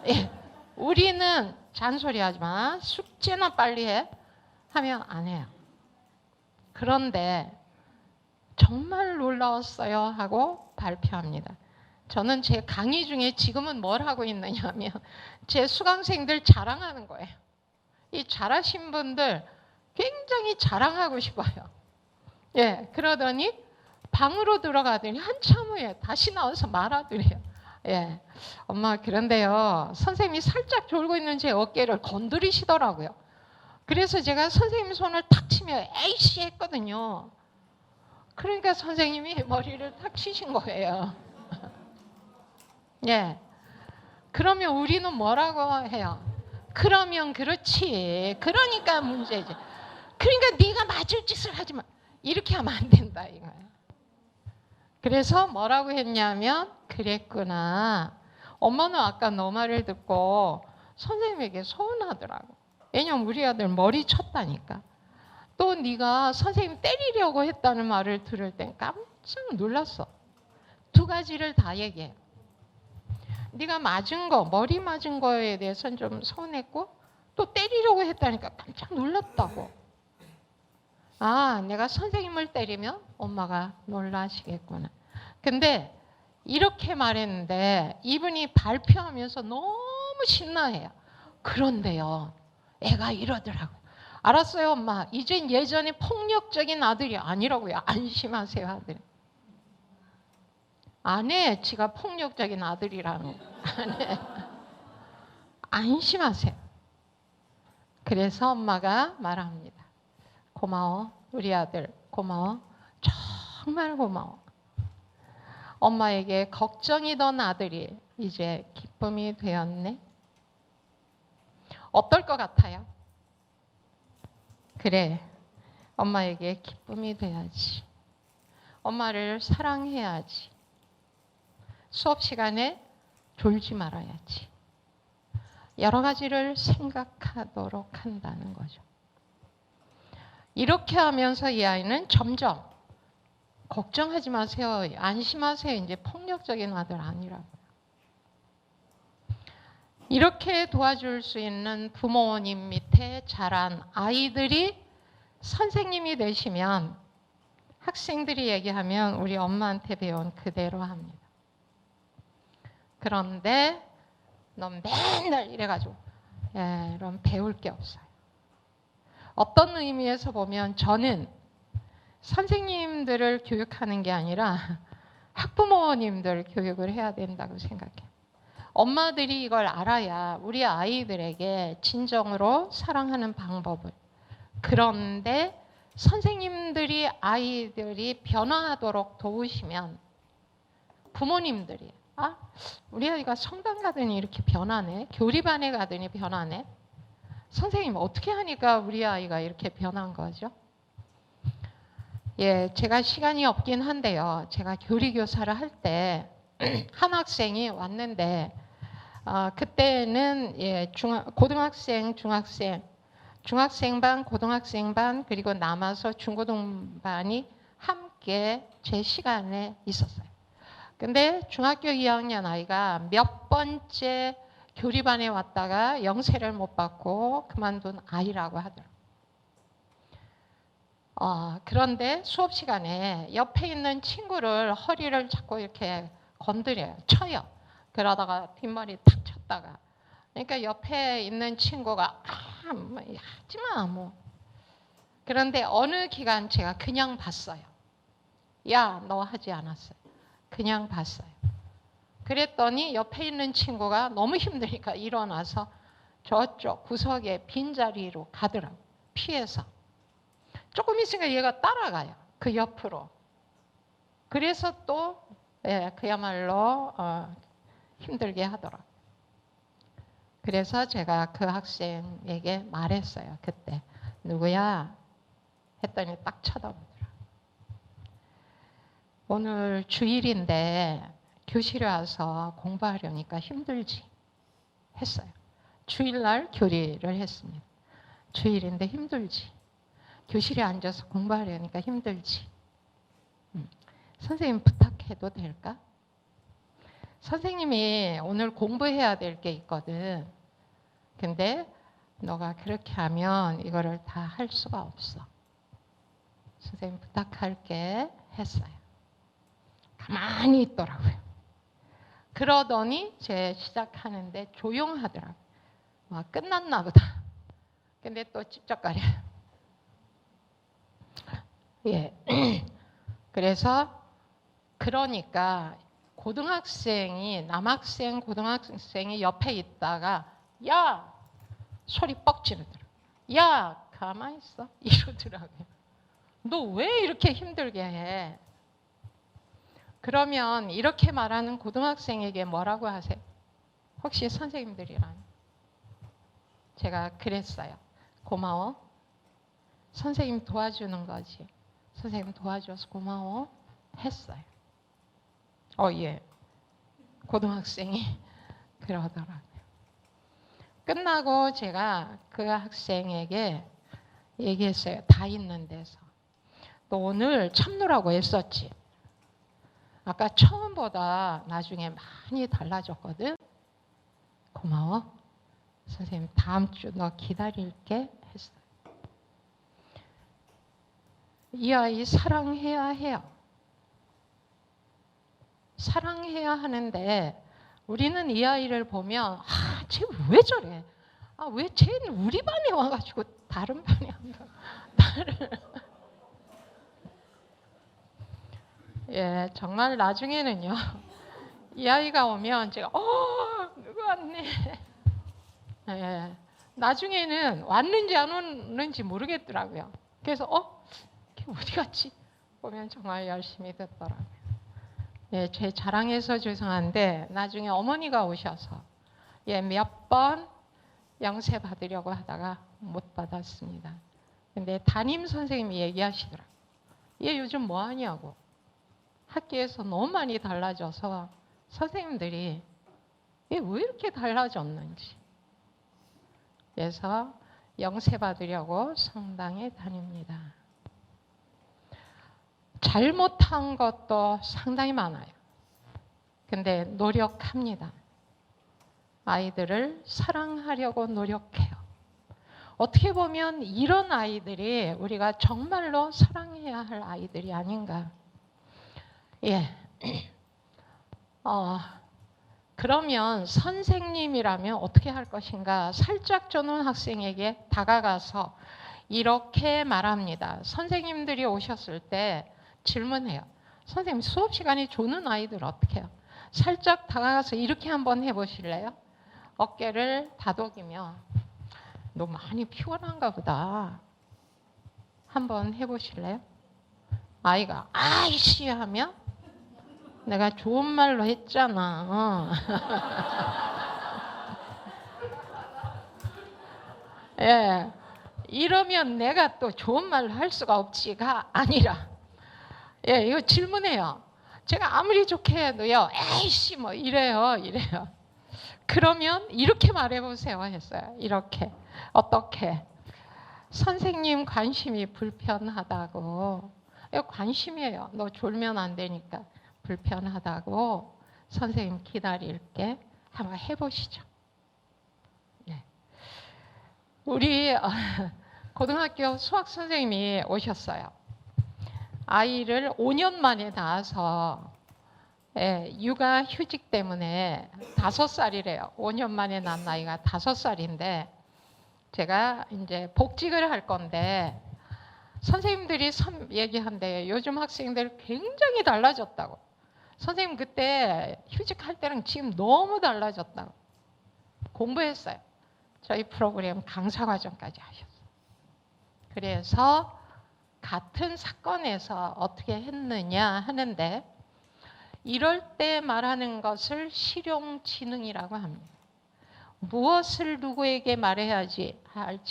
예. 우리는 잔소리하지 마. 숙제나 빨리 해. 하면 안 해요. 그런데 정말 놀라웠어요 하고 발표합니다. 저는 제 강의 중에 지금은 뭘 하고 있느냐 하면 제 수강생들 자랑하는 거예요. 이 잘하신 분들 굉장히 자랑하고 싶어요. 예, 그러더니 방으로 들어가더니 한참 후에 다시 나와서 말하더래요. 예, 엄마 그런데요 선생님이 살짝 졸고 있는 제 어깨를 건드리시더라고요. 그래서 제가 선생님 손을 탁 치며 에이씨 했거든요. 그러니까 선생님이 머리를 탁 치신 거예요. 예, 그러면 우리는 뭐라고 해요? 그러면 그렇지. 그러니까 문제지. 그러니까 네가 맞을 짓을 하지 마. 이렇게 하면 안 된다 이거예요. 그래서 뭐라고 했냐면 그랬구나. 엄마는 아까 너 말을 듣고 선생님에게 서운하더라고. 왜냐면 우리 아들 머리 쳤다니까. 또 네가 선생님 때리려고 했다는 말을 들을 땐 깜짝 놀랐어. 두 가지를 다 얘기해. 네가 맞은 거, 머리 맞은 거에 대해서는 좀 서운했고 또 때리려고 했다니까 깜짝 놀랐다고. 아, 내가 선생님을 때리면 엄마가 놀라시겠구나. 근데 이렇게 말했는데 이분이 발표하면서 너무 신나해요. 그런데요, 애가 이러더라고요. 알았어요, 엄마. 이젠 예전에 폭력적인 아들이 아니라고요. 안심하세요, 아들. 안 해. 지가 폭력적인 아들이라는 거. 안 해. 안심하세요. 그래서 엄마가 말합니다. 고마워. 우리 아들 고마워. 정말 고마워. 엄마에게 걱정이던 아들이 이제 기쁨이 되었네. 어떨 것 같아요? 그래. 엄마에게 기쁨이 돼야지. 엄마를 사랑해야지. 수업 시간에 졸지 말아야지. 여러 가지를 생각하도록 한다는 거죠. 이렇게 하면서 이 아이는 점점 걱정하지 마세요. 안심하세요. 이제 폭력적인 아들 아니라고. 이렇게 도와줄 수 있는 부모님 밑에 자란 아이들이 선생님이 되시면 학생들이 얘기하면 우리 엄마한테 배운 그대로 합니다. 그런데 너 맨날 이래가지고 그럼 배울 게 없어요. 어떤 의미에서 보면 저는 선생님들을 교육하는 게 아니라 학부모님들 교육을 해야 된다고 생각해요. 엄마들이 이걸 알아야 우리 아이들에게 진정으로 사랑하는 방법을. 그런데 선생님들이 아이들이 변화하도록 도우시면 부모님들이 우리 아이가 성당 가더니 이렇게 변하네. 교리반에 가더니 변하네. 선생님 어떻게 하니까 우리 아이가 이렇게 변한 거죠? 예, 제가 시간이 없긴 한데요. 제가 교리교사를 할 때 한 학생이 왔는데 그때는 고등학생, 중학생 반, 고등학생 반 그리고 남아서 중고등반이 함께 제 시간에 있었어요. 근데 중학교 2학년 아이가 몇 번째 교리반에 왔다가 영세를 못 받고 그만둔 아이라고 하더라고요. 그런데 수업 시간에 옆에 있는 친구를 허리를 자꾸 이렇게 건드려요. 쳐요. 그러다가 뒷머리 탁 쳤다가. 그러니까 옆에 있는 친구가 하지마 뭐. 그런데 어느 기간 제가 그냥 봤어요. 야, 너 하지 않았어요. 그냥 봤어요. 그랬더니 옆에 있는 친구가 너무 힘드니까 일어나서 저쪽 구석에 빈자리로 가더라고요. 피해서. 조금 있으니까 얘가 따라가요. 그 옆으로. 그래서 또 그야말로 힘들게 하더라고요. 그래서 제가 그 학생에게 말했어요. 그때 누구야? 했더니 딱 쳐다보더라고요. 오늘 주일인데 교실에 와서 공부하려니까 힘들지? 했어요. 주일날 교리를 했습니다. 주일인데 힘들지? 교실에 앉아서 공부하려니까 힘들지? 선생님 부탁해도 될까? 선생님이 오늘 공부해야 될 게 있거든. 근데 너가 그렇게 하면 이거를 다 할 수가 없어. 선생님 부탁할게 했어요. 가만히 있더라고요. 그러더니 제 시작하는데 조용하더라고요. 와, 끝났나 보다. 근데 또 찝쩍거려요. 예. 그래서 그러니까 남학생 고등학생이 옆에 있다가 야! 소리 뻑 지르더라고요. 야! 가만히 있어. 이러더라고요. 너 왜 이렇게 힘들게 해? 그러면 이렇게 말하는 고등학생에게 뭐라고 하세요? 혹시 선생님들이란? 제가 그랬어요. 고마워. 선생님 도와주는 거지. 선생님 도와줘서 고마워. 했어요. 예. 고등학생이 그러더라고요. 끝나고 제가 그 학생에게 얘기했어요. 다 있는 데서. 너 오늘 참느라고 애썼지? 아까 처음보다 나중에 많이 달라졌거든? 고마워. 선생님 다음 주 너 기다릴게 했어요. 이 아이 사랑해야 해요. 사랑해야 하는데 우리는 이 아이를 보면 쟤 왜 저래? 왜 쟤는 우리 반에 와가지고 다른 반에 안 가? 예, 정말 나중에는요. 이 아이가 오면 제가 누구 왔네. 예, 나중에는 왔는지 안 왔는지 모르겠더라고요. 그래서 걔 어디 갔지? 보면 정말 열심히 듣더라고요. 예, 제 자랑해서 죄송한데 나중에 어머니가 오셔서 몇 번 영세 받으려고 하다가 못 받았습니다. 근데 담임 선생님이 얘기하시더라고요. 얘 요즘 뭐 하냐고. 학교에서 너무 많이 달라져서 선생님들이 얘 왜 이렇게 달라졌는지. 그래서 영세 받으려고 성당에 다닙니다. 잘못한 것도 상당히 많아요. 근데 노력합니다. 아이들을 사랑하려고 노력해요. 어떻게 보면 이런 아이들이 우리가 정말로 사랑해야 할 아이들이 아닌가. 예. 그러면 선생님이라면 어떻게 할 것인가? 살짝 저는 학생에게 다가가서 이렇게 말합니다. 선생님들이 오셨을 때 질문해요. 선생님 수업 시간에 조는 아이들 어떻게 해요? 살짝 다가가서 이렇게 한번 해보실래요? 어깨를 다독이며 너 많이 피곤한가 보다. 한번 해보실래요? 아이가 아이씨 하면 내가 좋은 말로 했잖아. 예, 이러면 내가 또 좋은 말로 할 수가 없지가 아니라 이거 질문해요. 제가 아무리 좋게 해도요. 에이씨 뭐 이래요. 그러면 이렇게 말해보세요 했어요. 이렇게. 어떻게? 선생님 관심이 불편하다고. 이거 관심이에요. 너 졸면 안 되니까. 불편하다고. 선생님 기다릴게. 한번 해보시죠. 네. 우리 고등학교 수학 선생님이 오셨어요. 아이를 5년 만에 낳아서 육아 휴직 때문에 5살이래요. 5년 만에 낳은 아이가 5살인데 제가 이제 복직을 할 건데 선생님들이 얘기한대요. 요즘 학생들 굉장히 달라졌다고. 선생님 그때 휴직할 때랑 지금 너무 달라졌다고. 공부했어요. 저희 프로그램 강사과정까지 하셨어요. 그래서 같은 사건에서 어떻게 했느냐 하는데 이럴 때 말하는 것을 실용지능이라고 합니다. 무엇을 누구에게 말해야 할지,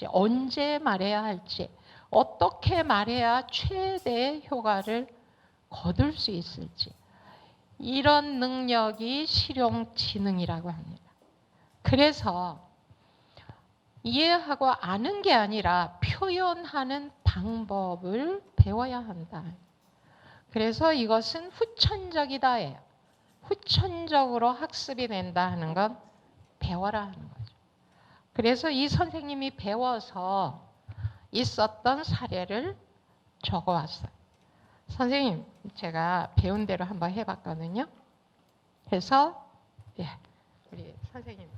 언제 말해야 할지, 어떻게 말해야 최대의 효과를 거둘 수 있을지 이런 능력이 실용지능이라고 합니다. 그래서 이해하고 아는 게 아니라 표현하는 방법을 배워야 한다. 그래서 이것은 후천적이다예요. 후천적으로 학습이 된다 하는 건 배워라 하는 거죠. 그래서 이 선생님이 배워서 있었던 사례를 적어왔어요. 선생님, 제가 배운 대로 한번 해봤거든요. 그래서 우리 선생님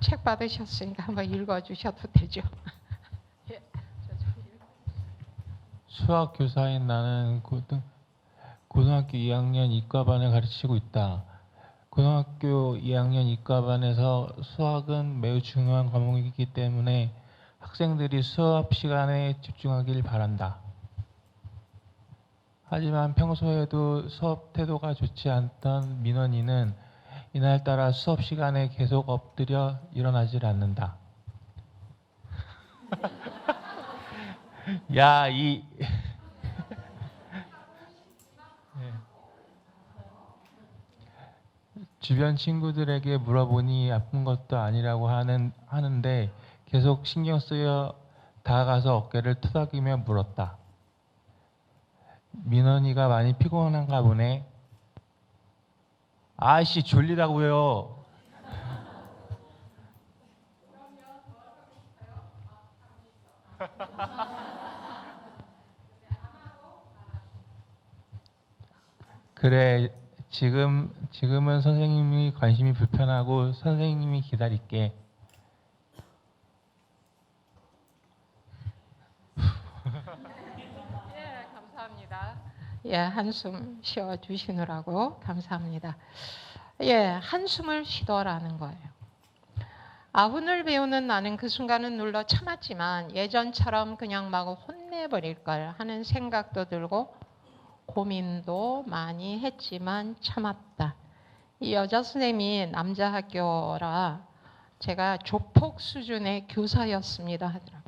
책 받으셨으니까 한번 읽어주셔도 되죠. 수학 교사인 나는 고등학교 2학년 이과반을 가르치고 있다. 고등학교 2학년 이과반에서 수학은 매우 중요한 과목이기 때문에 학생들이 수업 시간에 집중하길 바란다. 하지만 평소에도 수업 태도가 좋지 않던 민원이는 이날따라 수업 시간에 계속 엎드려 일어나질 않는다. 야, 주변 친구들에게 물어보니 아픈 것도 아니라고 하는데 계속 신경 쓰여 다가가서 어깨를 토닥이며 물었다. 민원이가 많이 피곤한가 보네. 아이씨 졸리다고요. 그래, 지금은 선생님이 관심이 불편하고 선생님이 기다릴게. 예, 감사합니다. 예, 한숨 쉬어 주시느라고 감사합니다. 예, 한숨을 쉬더라는 거예요. 아훈을 배우는 나는 그 순간은 눌러 참았지만 예전처럼 그냥 막 혼내버릴 걸 하는 생각도 들고 고민도 많이 했지만 참았다. 이 여자 선생님이 남자 학교라 제가 조폭 수준의 교사였습니다 하더라고요.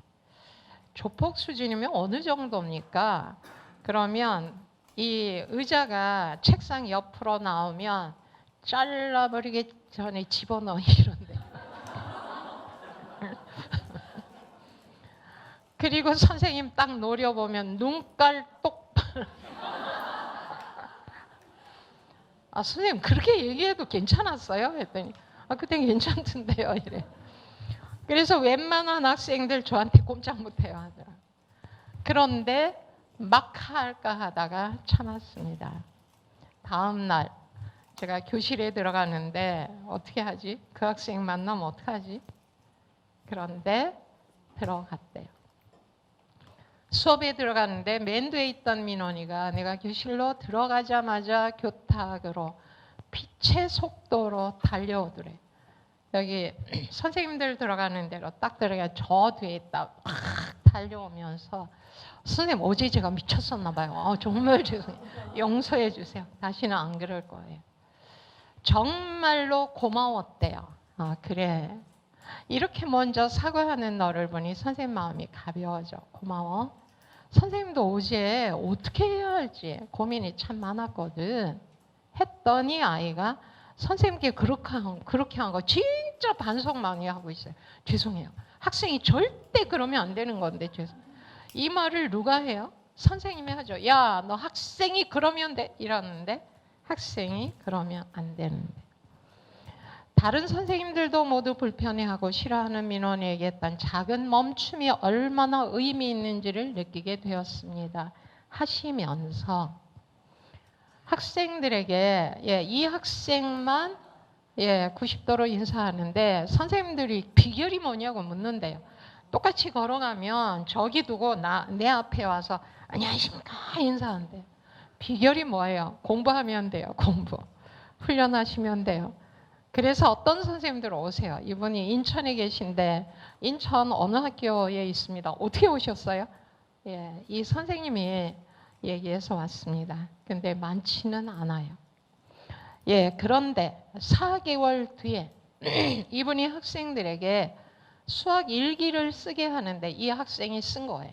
조폭 수준이면 어느 정도입니까? 그러면 이 의자가 책상 옆으로 나오면 잘라버리기 전에 집어넣어 이런데. 그리고 선생님 딱 노려보면 눈깔 똑바로. 아, 선생님 그렇게 얘기해도 괜찮았어요? 했더니 그땐 괜찮던데요 이래. 그래서 웬만한 학생들 저한테 꼼짝 못해요 하더라. 그런데 막 할까 하다가 참았습니다. 다음 날 제가 교실에 들어가는데 어떻게 하지? 그 학생 만나면 어떡하지? 그런데 들어갔대요. 수업에 들어갔는데 맨 뒤에 있던 민원이가 내가 교실로 들어가자마자 교탁으로 빛의 속도로 달려오더래. 여기 선생님들 들어가는 대로 딱 들어가 저 뒤에 있다 막 달려오면서 선생님 어제 제가 미쳤었나 봐요. 정말 죄송해요. 용서해 주세요. 다시는 안 그럴 거예요. 정말로 고마웠대요. 그래. 이렇게 먼저 사과하는 너를 보니 선생님 마음이 가벼워져. 고마워. 선생님도 어제 어떻게 해야 할지 고민이 참 많았거든. 했더니 아이가 선생님께 그렇게 한 거 진짜 반성 많이 하고 있어요. 죄송해요. 학생이 절대 그러면 안 되는 건데 이 말을 누가 해요? 선생님이 하죠. 야, 너 학생이 그러면 돼 이러는데 학생이 그러면 안 되는데. 다른 선생님들도 모두 불편해하고 싫어하는 민원이 얘기했던 작은 멈춤이 얼마나 의미 있는지를 느끼게 되었습니다. 하시면서 학생들에게 이 학생만 90도로 인사하는데 선생님들이 비결이 뭐냐고 묻는데요. 똑같이 걸어가면 저기 두고 내 앞에 와서 안녕하십니까 인사하는데 비결이 뭐예요? 공부하면 돼요. 공부. 훈련하시면 돼요. 그래서 어떤 선생님들 오세요. 이분이 인천에 계신데 인천 어느 학교에 있습니다. 어떻게 오셨어요? 예, 이 선생님이 얘기해서 왔습니다. 근데 많지는 않아요. 예, 그런데 4개월 뒤에 이분이 학생들에게 수학 일기를 쓰게 하는데 이 학생이 쓴 거예요.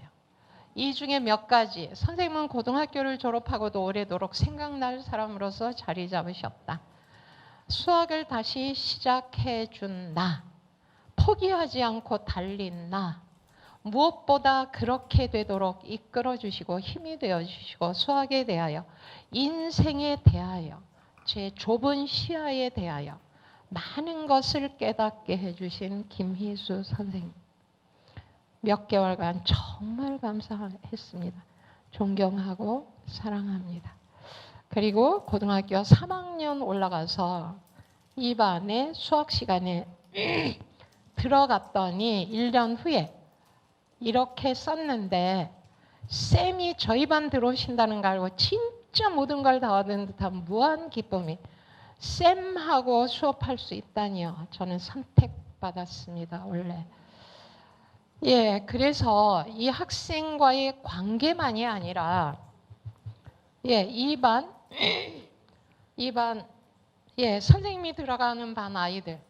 이 중에 몇 가지. 선생님은 고등학교를 졸업하고도 오래도록 생각날 사람으로서 자리 잡으셨다. 수학을 다시 시작해 준 나. 포기하지 않고 달린 나. 무엇보다 그렇게 되도록 이끌어 주시고 힘이 되어 주시고 수학에 대하여, 인생에 대하여, 제 좁은 시야에 대하여 많은 것을 깨닫게 해주신 김희수 선생님. 몇 개월간 정말 감사했습니다. 존경하고 사랑합니다. 그리고 고등학교 3학년 올라가서 2반의 수학 시간에 들어갔더니 1년 후에 이렇게 썼는데, 쌤이 저희 반 들어오신다는 걸 알고 진짜 모든 걸 다 얻은 듯한 무한 기쁨이, 쌤하고 수업할 수 있다니요. 저는 선택받았습니다, 원래. 예, 그래서 이 학생과의 관계만이 아니라, 예, 2반, 예, 선생님이 들어가는 반 아이들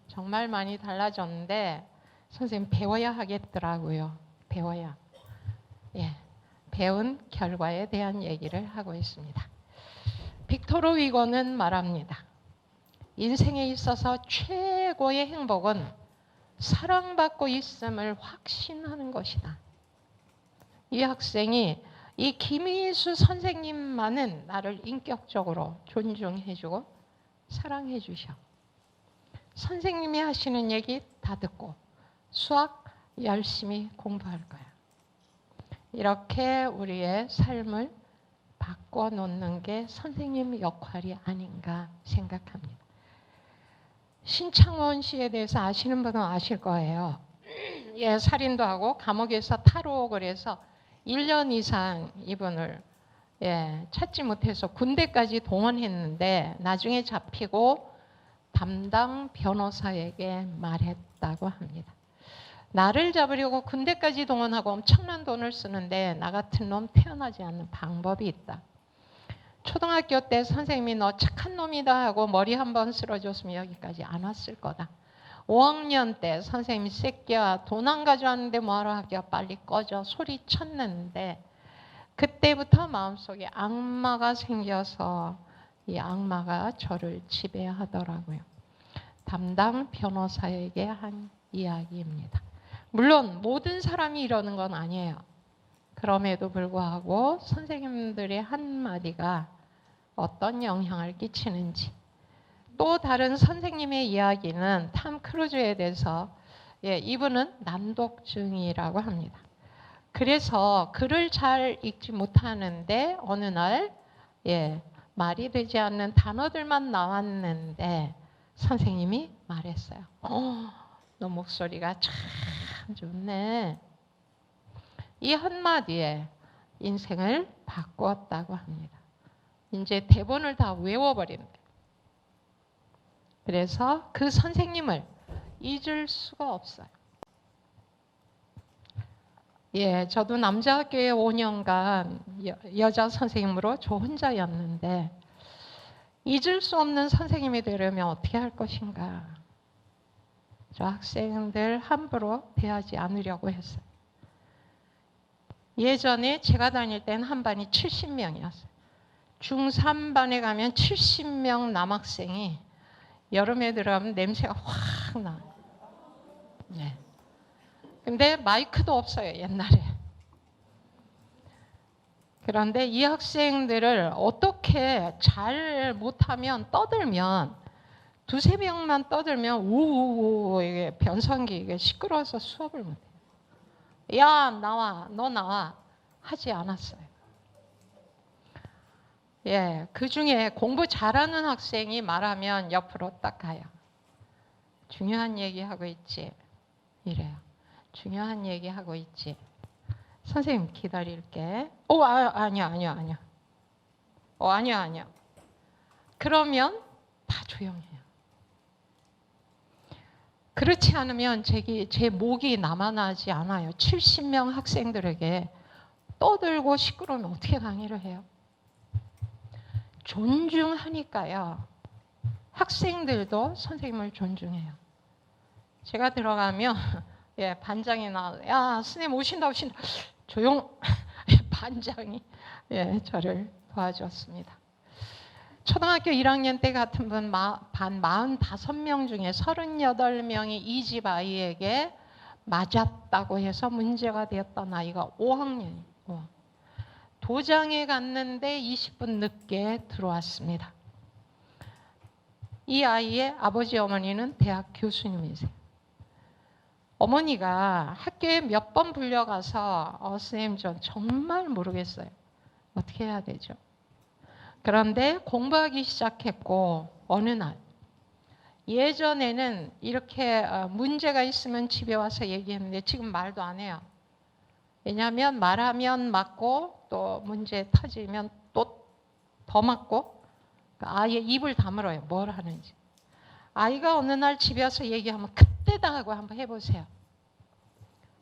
정말 많이 달라졌는데, 선생님 배워야 하겠더라고요. 배워야. 예, 배운 결과에 대한 얘기를 하고 있습니다. 빅토르 위고는 말합니다. 인생에 있어서 최고의 행복은 사랑받고 있음을 확신하는 것이다. 이 학생이 이 김희수 선생님만은 나를 인격적으로 존중해주고 사랑해주셔. 선생님이 하시는 얘기 다 듣고 수학 열심히 공부할 거야. 이렇게 우리의 삶을 바꿔놓는 게 선생님 역할이 아닌가 생각합니다. 신창원 씨에 대해서 아시는 분은 아실 거예요. 예, 살인도 하고 감옥에서 탈옥을 해서 1년 이상 이분을 찾지 못해서 군대까지 동원했는데 나중에 잡히고 담당 변호사에게 말했다고 합니다. 나를 잡으려고 군대까지 동원하고 엄청난 돈을 쓰는데 나 같은 놈 태어나지 않는 방법이 있다. 초등학교 때 선생님이 너 착한 놈이다 하고 머리 한번 쓸어줬으면 여기까지 안 왔을 거다. 5학년 때 선생님이 새끼야 돈 안 가져왔는데 뭐하러 학교 빨리 꺼져 소리쳤는데, 그때부터 마음속에 악마가 생겨서 이 악마가 저를 지배하더라고요. 담당 변호사에게 한 이야기입니다. 물론 모든 사람이 이러는 건 아니에요. 그럼에도 불구하고 선생님들의 한마디가 어떤 영향을 끼치는지. 또 다른 선생님의 이야기는 탐 크루즈에 대해서, 이분은 난독증이라고 합니다. 그래서 글을 잘 읽지 못하는데 어느 날 말이 되지 않는 단어들만 나왔는데 선생님이 말했어요. 너 목소리가 참 좋네. 이 한마디에 인생을 바꾸었다고 합니다. 이제 대본을 다 외워버린대. 그래서 그 선생님을 잊을 수가 없어요. 예, 저도 남자 학교에 5년간 여자 선생님으로 저 혼자였는데 잊을 수 없는 선생님이 되려면 어떻게 할 것인가. 저 학생들 함부로 대하지 않으려고 했어요. 예전에 제가 다닐 때는 한 반이 70명이었어요. 중3반에 가면 70명 남학생이 여름에 들어가면 냄새가 확 나요. 네. 근데 마이크도 없어요, 옛날에. 그런데 이 학생들을 어떻게 잘 못하면 떠들면, 두세 명만 떠들면 우우우 이게 변성기 이게 시끄러워서 수업을 못해요. 야 나와, 너 나와 하지 않았어요. 예, 그 중에 공부 잘하는 학생이 말하면 옆으로 딱 가요. 중요한 얘기 하고 있지. 이래요. 중요한 얘기 하고 있지. 선생님 기다릴게. 아니야. 아니야. 그러면 다 조용해요. 그렇지 않으면 제 목이 남아나지 않아요. 70명 학생들에게 떠들고 시끄러우면 어떻게 강의를 해요? 존중하니까요. 학생들도 선생님을 존중해요. 제가 들어가면 예, 반장이 나와서 야, 선생님 오신다. 조용. 반장이 예, 저를 도와줬습니다. 초등학교 1학년 때 같은 반 45명 중에 38명이 이 집 아이에게 맞았다고 해서 문제가 되었던 아이가 5학년이고 도장에 갔는데 20분 늦게 들어왔습니다. 이 아이의 아버지 어머니는 대학 교수님이세요. 어머니가 학교에 몇 번 불려가서 선생님 전 정말 모르겠어요. 어떻게 해야 되죠? 그런데 공부하기 시작했고 어느 날 예전에는 이렇게 문제가 있으면 집에 와서 얘기했는데 지금 말도 안 해요. 왜냐하면 말하면 맞고 또 문제 터지면 또 더 맞고 아예 입을 다물어요. 뭘 하는지. 아이가 어느 날 집에 와서 얘기하면 그때다 하고 한번 해보세요.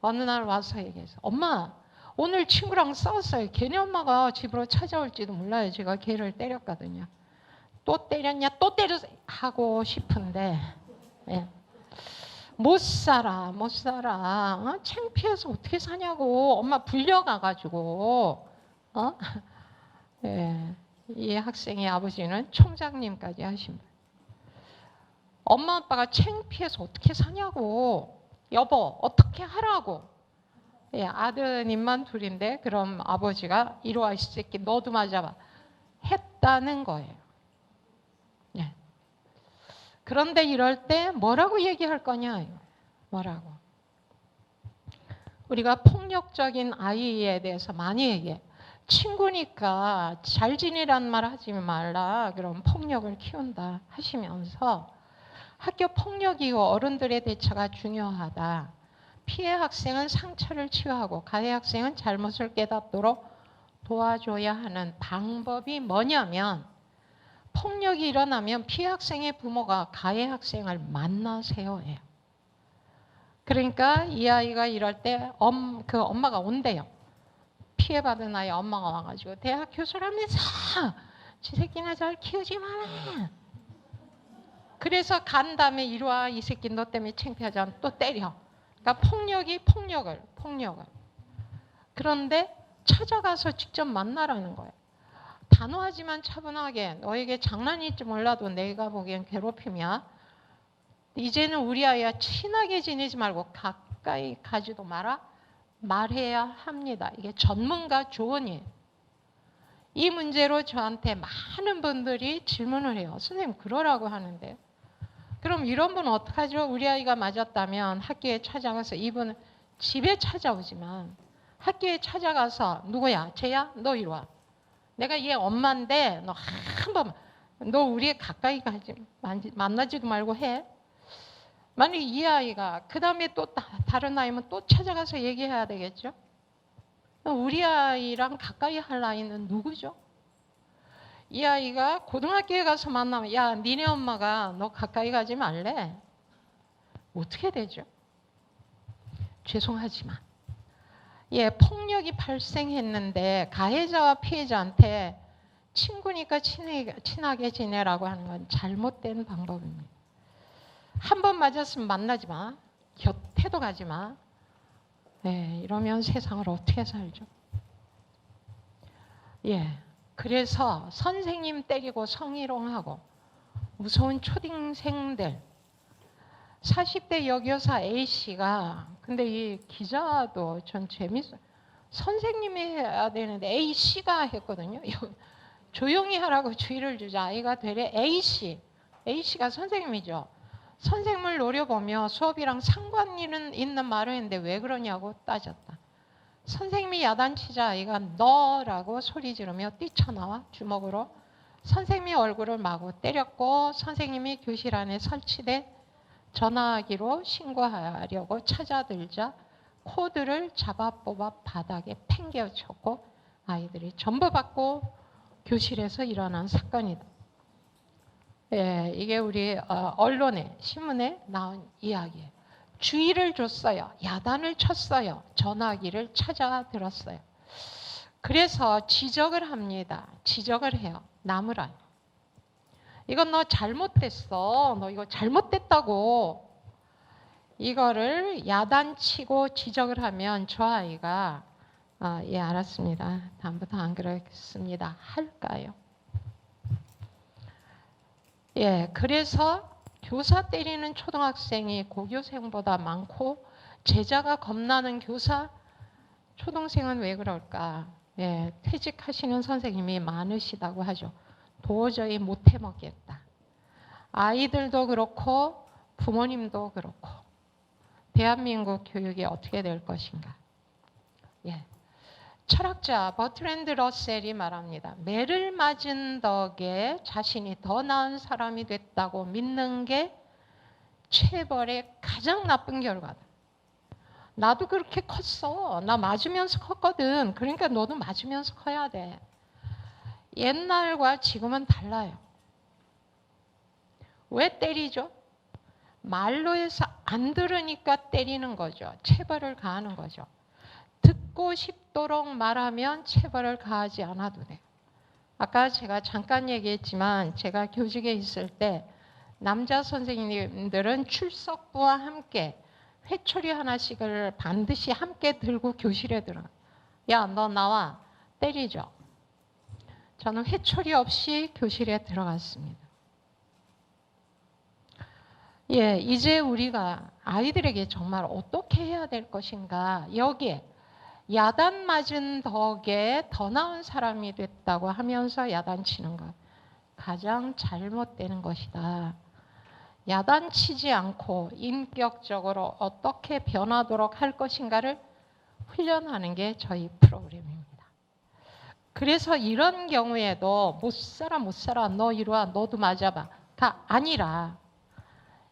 어느 날 와서 얘기해서 엄마 오늘 친구랑 싸웠어요. 걔네 엄마가 집으로 찾아올지도 몰라요. 제가 걔를 때렸거든요. 또 때렸냐? 또 때렸어 하고 싶은데 예. 못 살아. 창피해서 어떻게 사냐고. 엄마 불려가가지고 예. 이 학생의 아버지는 총장님까지 하십니다. 엄마 아빠가 창피해서 어떻게 사냐고. 여보 어떻게 하라고. 예, 아드님만 둘인데 그럼 아버지가 이리 와 이 새끼 너도 맞아봐 했다는 거예요. 예. 그런데 이럴 때 뭐라고 얘기할 거냐. 뭐라고. 우리가 폭력적인 아이에 대해서 많이 얘기해. 친구니까 잘 지내란 말 하지 말라. 그럼 폭력을 키운다 하시면서 학교 폭력 이후 어른들의 대처가 중요하다. 피해 학생은 상처를 치유하고 가해 학생은 잘못을 깨닫도록 도와줘야 하는 방법이 뭐냐면 폭력이 일어나면 피해 학생의 부모가 가해 학생을 만나세요 해요. 그러니까 이 아이가 이럴 때 그 엄마가 온대요. 피해받은 아이 엄마가 와가지고 대학 교수라면서 지 새끼나 잘 키우지 마라. 그래서 간 다음에 이리 와 이 새끼 너 때문에 창피하지 않아 또 때려. 그러니까 폭력을. 그런데 찾아가서 직접 만나라는 거예요. 단호하지만 차분하게 너에게 장난일지 몰라도 내가 보기엔 괴롭힘이야. 이제는 우리 아이와 친하게 지내지 말고 가까이 가지도 마라. 말해야 합니다. 이게 전문가 조언이에요. 이 문제로 저한테 많은 분들이 질문을 해요. 선생님 그러라고 하는데 그럼 이런 분은 어떡하죠? 우리 아이가 맞았다면 학교에 찾아가서 이분은 집에 찾아오지만 학교에 찾아가서 누구야? 쟤야? 너 이리 와. 내가 얘 엄마인데 너 한 번 너 우리 가까이 가지 만나지도 말고 해. 만약에 이 아이가 그 다음에 또 다른 아이면 또 찾아가서 얘기해야 되겠죠? 우리 아이랑 가까이 할 아이는 누구죠? 이 아이가 고등학교에 가서 만나면 야 니네 엄마가 너 가까이 가지 말래. 어떻게 되죠? 죄송하지만 예, 폭력이 발생했는데 가해자와 피해자한테 친구니까 친하게 지내라고 하는 건 잘못된 방법입니다. 한 번 맞았으면 만나지 마. 곁에도 가지 마. 네, 이러면 세상을 어떻게 살죠? 예, 그래서 선생님 때리고 성희롱하고 무서운 초딩생들 40대 여교사 A씨가 근데 이 기자도 전 재밌어요. 선생님이 해야 되는데 A씨가 했거든요. 조용히 하라고 주의를 주자 아이가 되래 A씨가 선생님이죠. 선생님을 노려보며 수업이랑 상관이 있는 말을 했는데 왜 그러냐고 따졌다. 선생님이 야단치자 아이가 너라고 소리 지르며 뛰쳐나와 주먹으로 선생님의 얼굴을 마구 때렸고 선생님이 교실 안에 설치돼 전화하기로 신고하려고 찾아들자 코드를 잡아 뽑아 바닥에 팽개쳤고 아이들이 전부 받고 교실에서 일어난 사건이다. 예, 이게 우리 언론에 신문에 나온 이야기예요. 주의를 줬어요. 야단을 쳤어요. 전화기를 찾아 들었어요. 그래서 지적을 합니다. 지적을 해요. 나무란. 이건 너 잘못됐어. 너 이거 잘못됐다고. 이거를 야단치고 지적을 하면 저 아이가 예, 알았습니다. 다음부터 안 그러겠습니다. 할까요? 예, 그래서 교사 때리는 초등학생이 고교생보다 많고 제자가 겁나는 교사, 초등생은 왜 그럴까? 예, 퇴직하시는 선생님이 많으시다고 하죠. 도저히 못 해먹겠다. 아이들도 그렇고 부모님도 그렇고 대한민국 교육이 어떻게 될 것인가? 예. 철학자 버트랜드 러셀이 말합니다. 매를 맞은 덕에 자신이 더 나은 사람이 됐다고 믿는 게 체벌의 가장 나쁜 결과다. 나도 그렇게 컸어. 나 맞으면서 컸거든. 그러니까 너도 맞으면서 커야 돼. 옛날과 지금은 달라요. 왜 때리죠? 말로 해서 안 들으니까 때리는 거죠. 체벌을 가하는 거죠. 듣고 싶도록 말하면 체벌을 가하지 않아도 돼요. 아까 제가 잠깐 얘기했지만 제가 교직에 있을 때 남자 선생님들은 출석부와 함께 회초리 하나씩을 반드시 함께 들고 교실에 들어가. 야, 너 나와. 때리죠. 저는 회초리 없이 교실에 들어갔습니다. 예, 이제 우리가 아이들에게 정말 어떻게 해야 될 것인가. 여기에 야단 맞은 덕에 더 나은 사람이 됐다고 하면서 야단치는 것. 가장 잘못되는 것이다. 야단치지 않고 인격적으로 어떻게 변하도록 할 것인가를 훈련하는 게 저희 프로그램입니다. 그래서 이런 경우에도 못 살아 너 이리 와 너도 맞아봐 가 아니라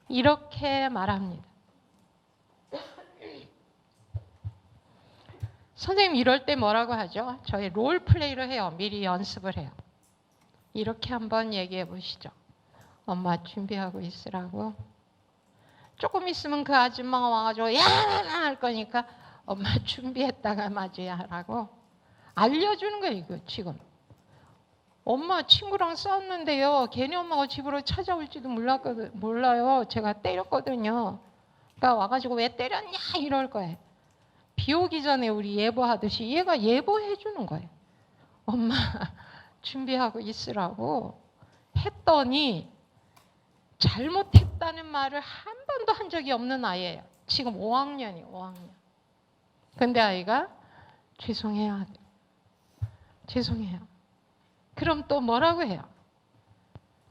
이렇게 말합니다. 선생님 이럴 때 뭐라고 하죠? 저희 롤플레이를 해요. 미리 연습을 해요. 이렇게 한번 얘기해 보시죠. 엄마 준비하고 있으라고. 조금 있으면 그 아줌마가 와가지고 야 할 거니까 엄마 준비했다가 맞아야 하라고 알려주는 거예요. 이거 지금. 엄마 친구랑 싸웠는데요. 걔네 엄마가 집으로 찾아올지도 몰라요. 제가 때렸거든요. 그러니까 와가지고 왜 때렸냐 이럴 거예요. 비 오기 전에 우리 예보하듯이 얘가 예보해 주는 거예요. 엄마 준비하고 있으라고 했더니 잘못했다는 말을 한 번도 한 적이 없는 아이예요. 지금 5학년이에요. 5학년. 근데 아이가 죄송해요. 죄송해요. 그럼 또 뭐라고 해요?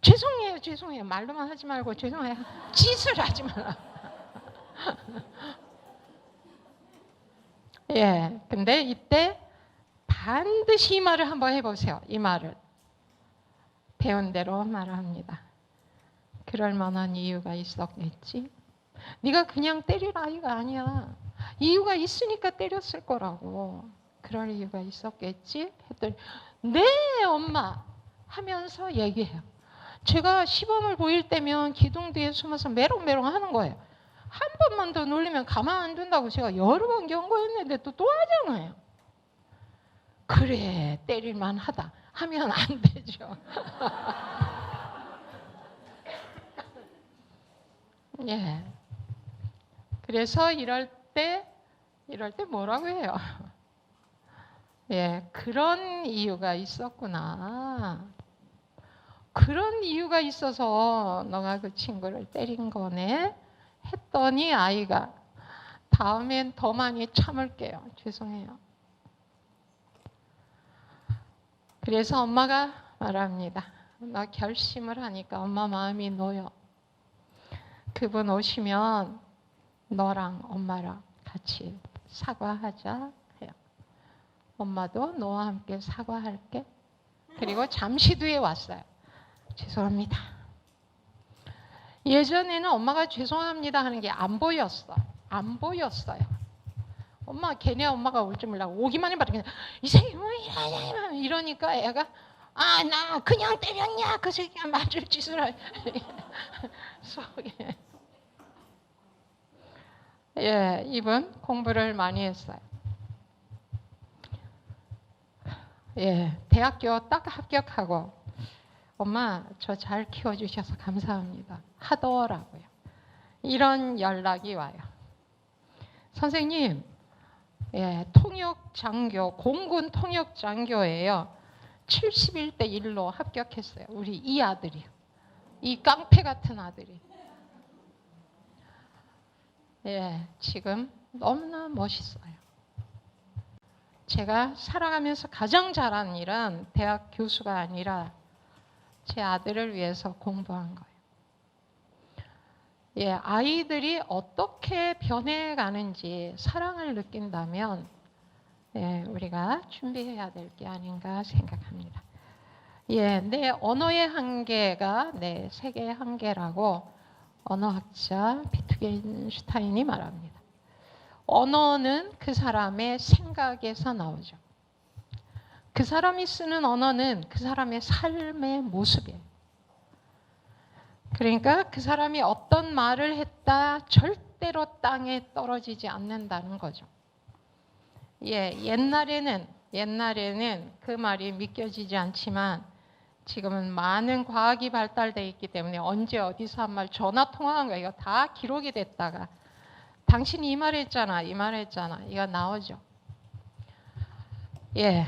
죄송해요. 죄송해요. 말로만 하지 말고 죄송해요. 짓을 하지 마라. 예. 근데 이때 반드시 이 말을 한번 해보세요. 이 말을. 배운 대로 말합니다. 그럴 만한 이유가 있었겠지. 네가 그냥 때릴 아이가 아니야. 이유가 있으니까 때렸을 거라고. 그럴 이유가 있었겠지. 했더니 네 엄마 하면서 얘기해요. 제가 시범을 보일 때면 기둥 뒤에 숨어서 메롱메롱 하는 거예요. 한 번만 더 놀리면 가만 안 둔다고 제가 여러 번 경고했는데 또 하잖아요. 그래 때릴만 하다 하면 안 되죠. 예. 그래서 이럴 때 뭐라고 해요? 예, 그런 이유가 있었구나. 그런 이유가 있어서 너가 그 친구를 때린 거네. 했더니 아이가 다음엔 더 많이 참을게요. 죄송해요. 그래서 엄마가 말합니다. 너 결심을 하니까 엄마 마음이 놓여. 그분 오시면 너랑 엄마랑 같이 사과하자 해요. 엄마도 너와 함께 사과할게. 그리고 잠시 뒤에 왔어요. 죄송합니다. 예전에는 엄마가 죄송합니다 하는 게 안 보였어. 안 보였어요. 엄마 걔네 엄마가 올 줄 몰라. 오기만 해봐도 그냥 이 새끼 뭐 이러니까 애가 아 나 그냥 때렸냐 그 새끼가 맞을 짓을 해. 속에. 예, 이분 공부를 많이 했어요. 예, 대학교 딱 합격하고 엄마 저 잘 키워주셔서 감사합니다 하더라고요. 이런 연락이 와요. 선생님, 예, 통역장교, 공군 통역장교예요. 71대 1로 합격했어요. 우리 이 아들이, 이 깡패 같은 아들이. 예, 지금 너무나 멋있어요. 제가 살아가면서 가장 잘한 일은 대학 교수가 아니라 제 아들을 위해서 공부한 거예요. 예, 아이들이 어떻게 변해가는지 사랑을 느낀다면 예, 우리가 준비해야 될 게 아닌가 생각합니다. 예, 내 언어의 한계가 내 세계의 한계라고 언어학자 비트겐슈타인이 말합니다. 언어는 그 사람의 생각에서 나오죠. 그 사람이 쓰는 언어는 그 사람의 삶의 모습이에요. 그러니까 그 사람이 어떤 말을 했다 절대로 땅에 떨어지지 않는다는 거죠. 예, 옛날에는 그 말이 믿겨지지 않지만 지금은 많은 과학이 발달되어 있기 때문에 언제 어디서 한 말 전화 통화한 거 이거 다 기록이 됐다가 당신이 이 말 했잖아 이거 나오죠. 예,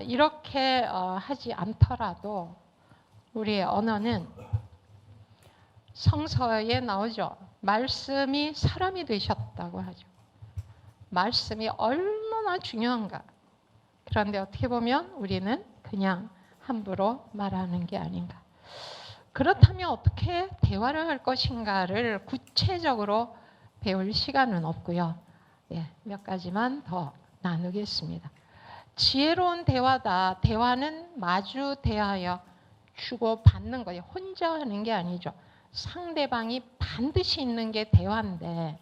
이렇게 하지 않더라도 우리의 언어는 성서에 나오죠. 말씀이 사람이 되셨다고 하죠. 말씀이 얼마나 중요한가. 그런데 어떻게 보면 우리는 그냥 함부로 말하는 게 아닌가. 그렇다면 어떻게 대화를 할 것인가를 구체적으로 배울 시간은 없고요. 예, 몇 가지만 더 나누겠습니다. 지혜로운 대화다. 대화는 마주 대하여 주고받는 거예요. 혼자 하는 게 아니죠. 상대방이 반드시 있는 게 대화인데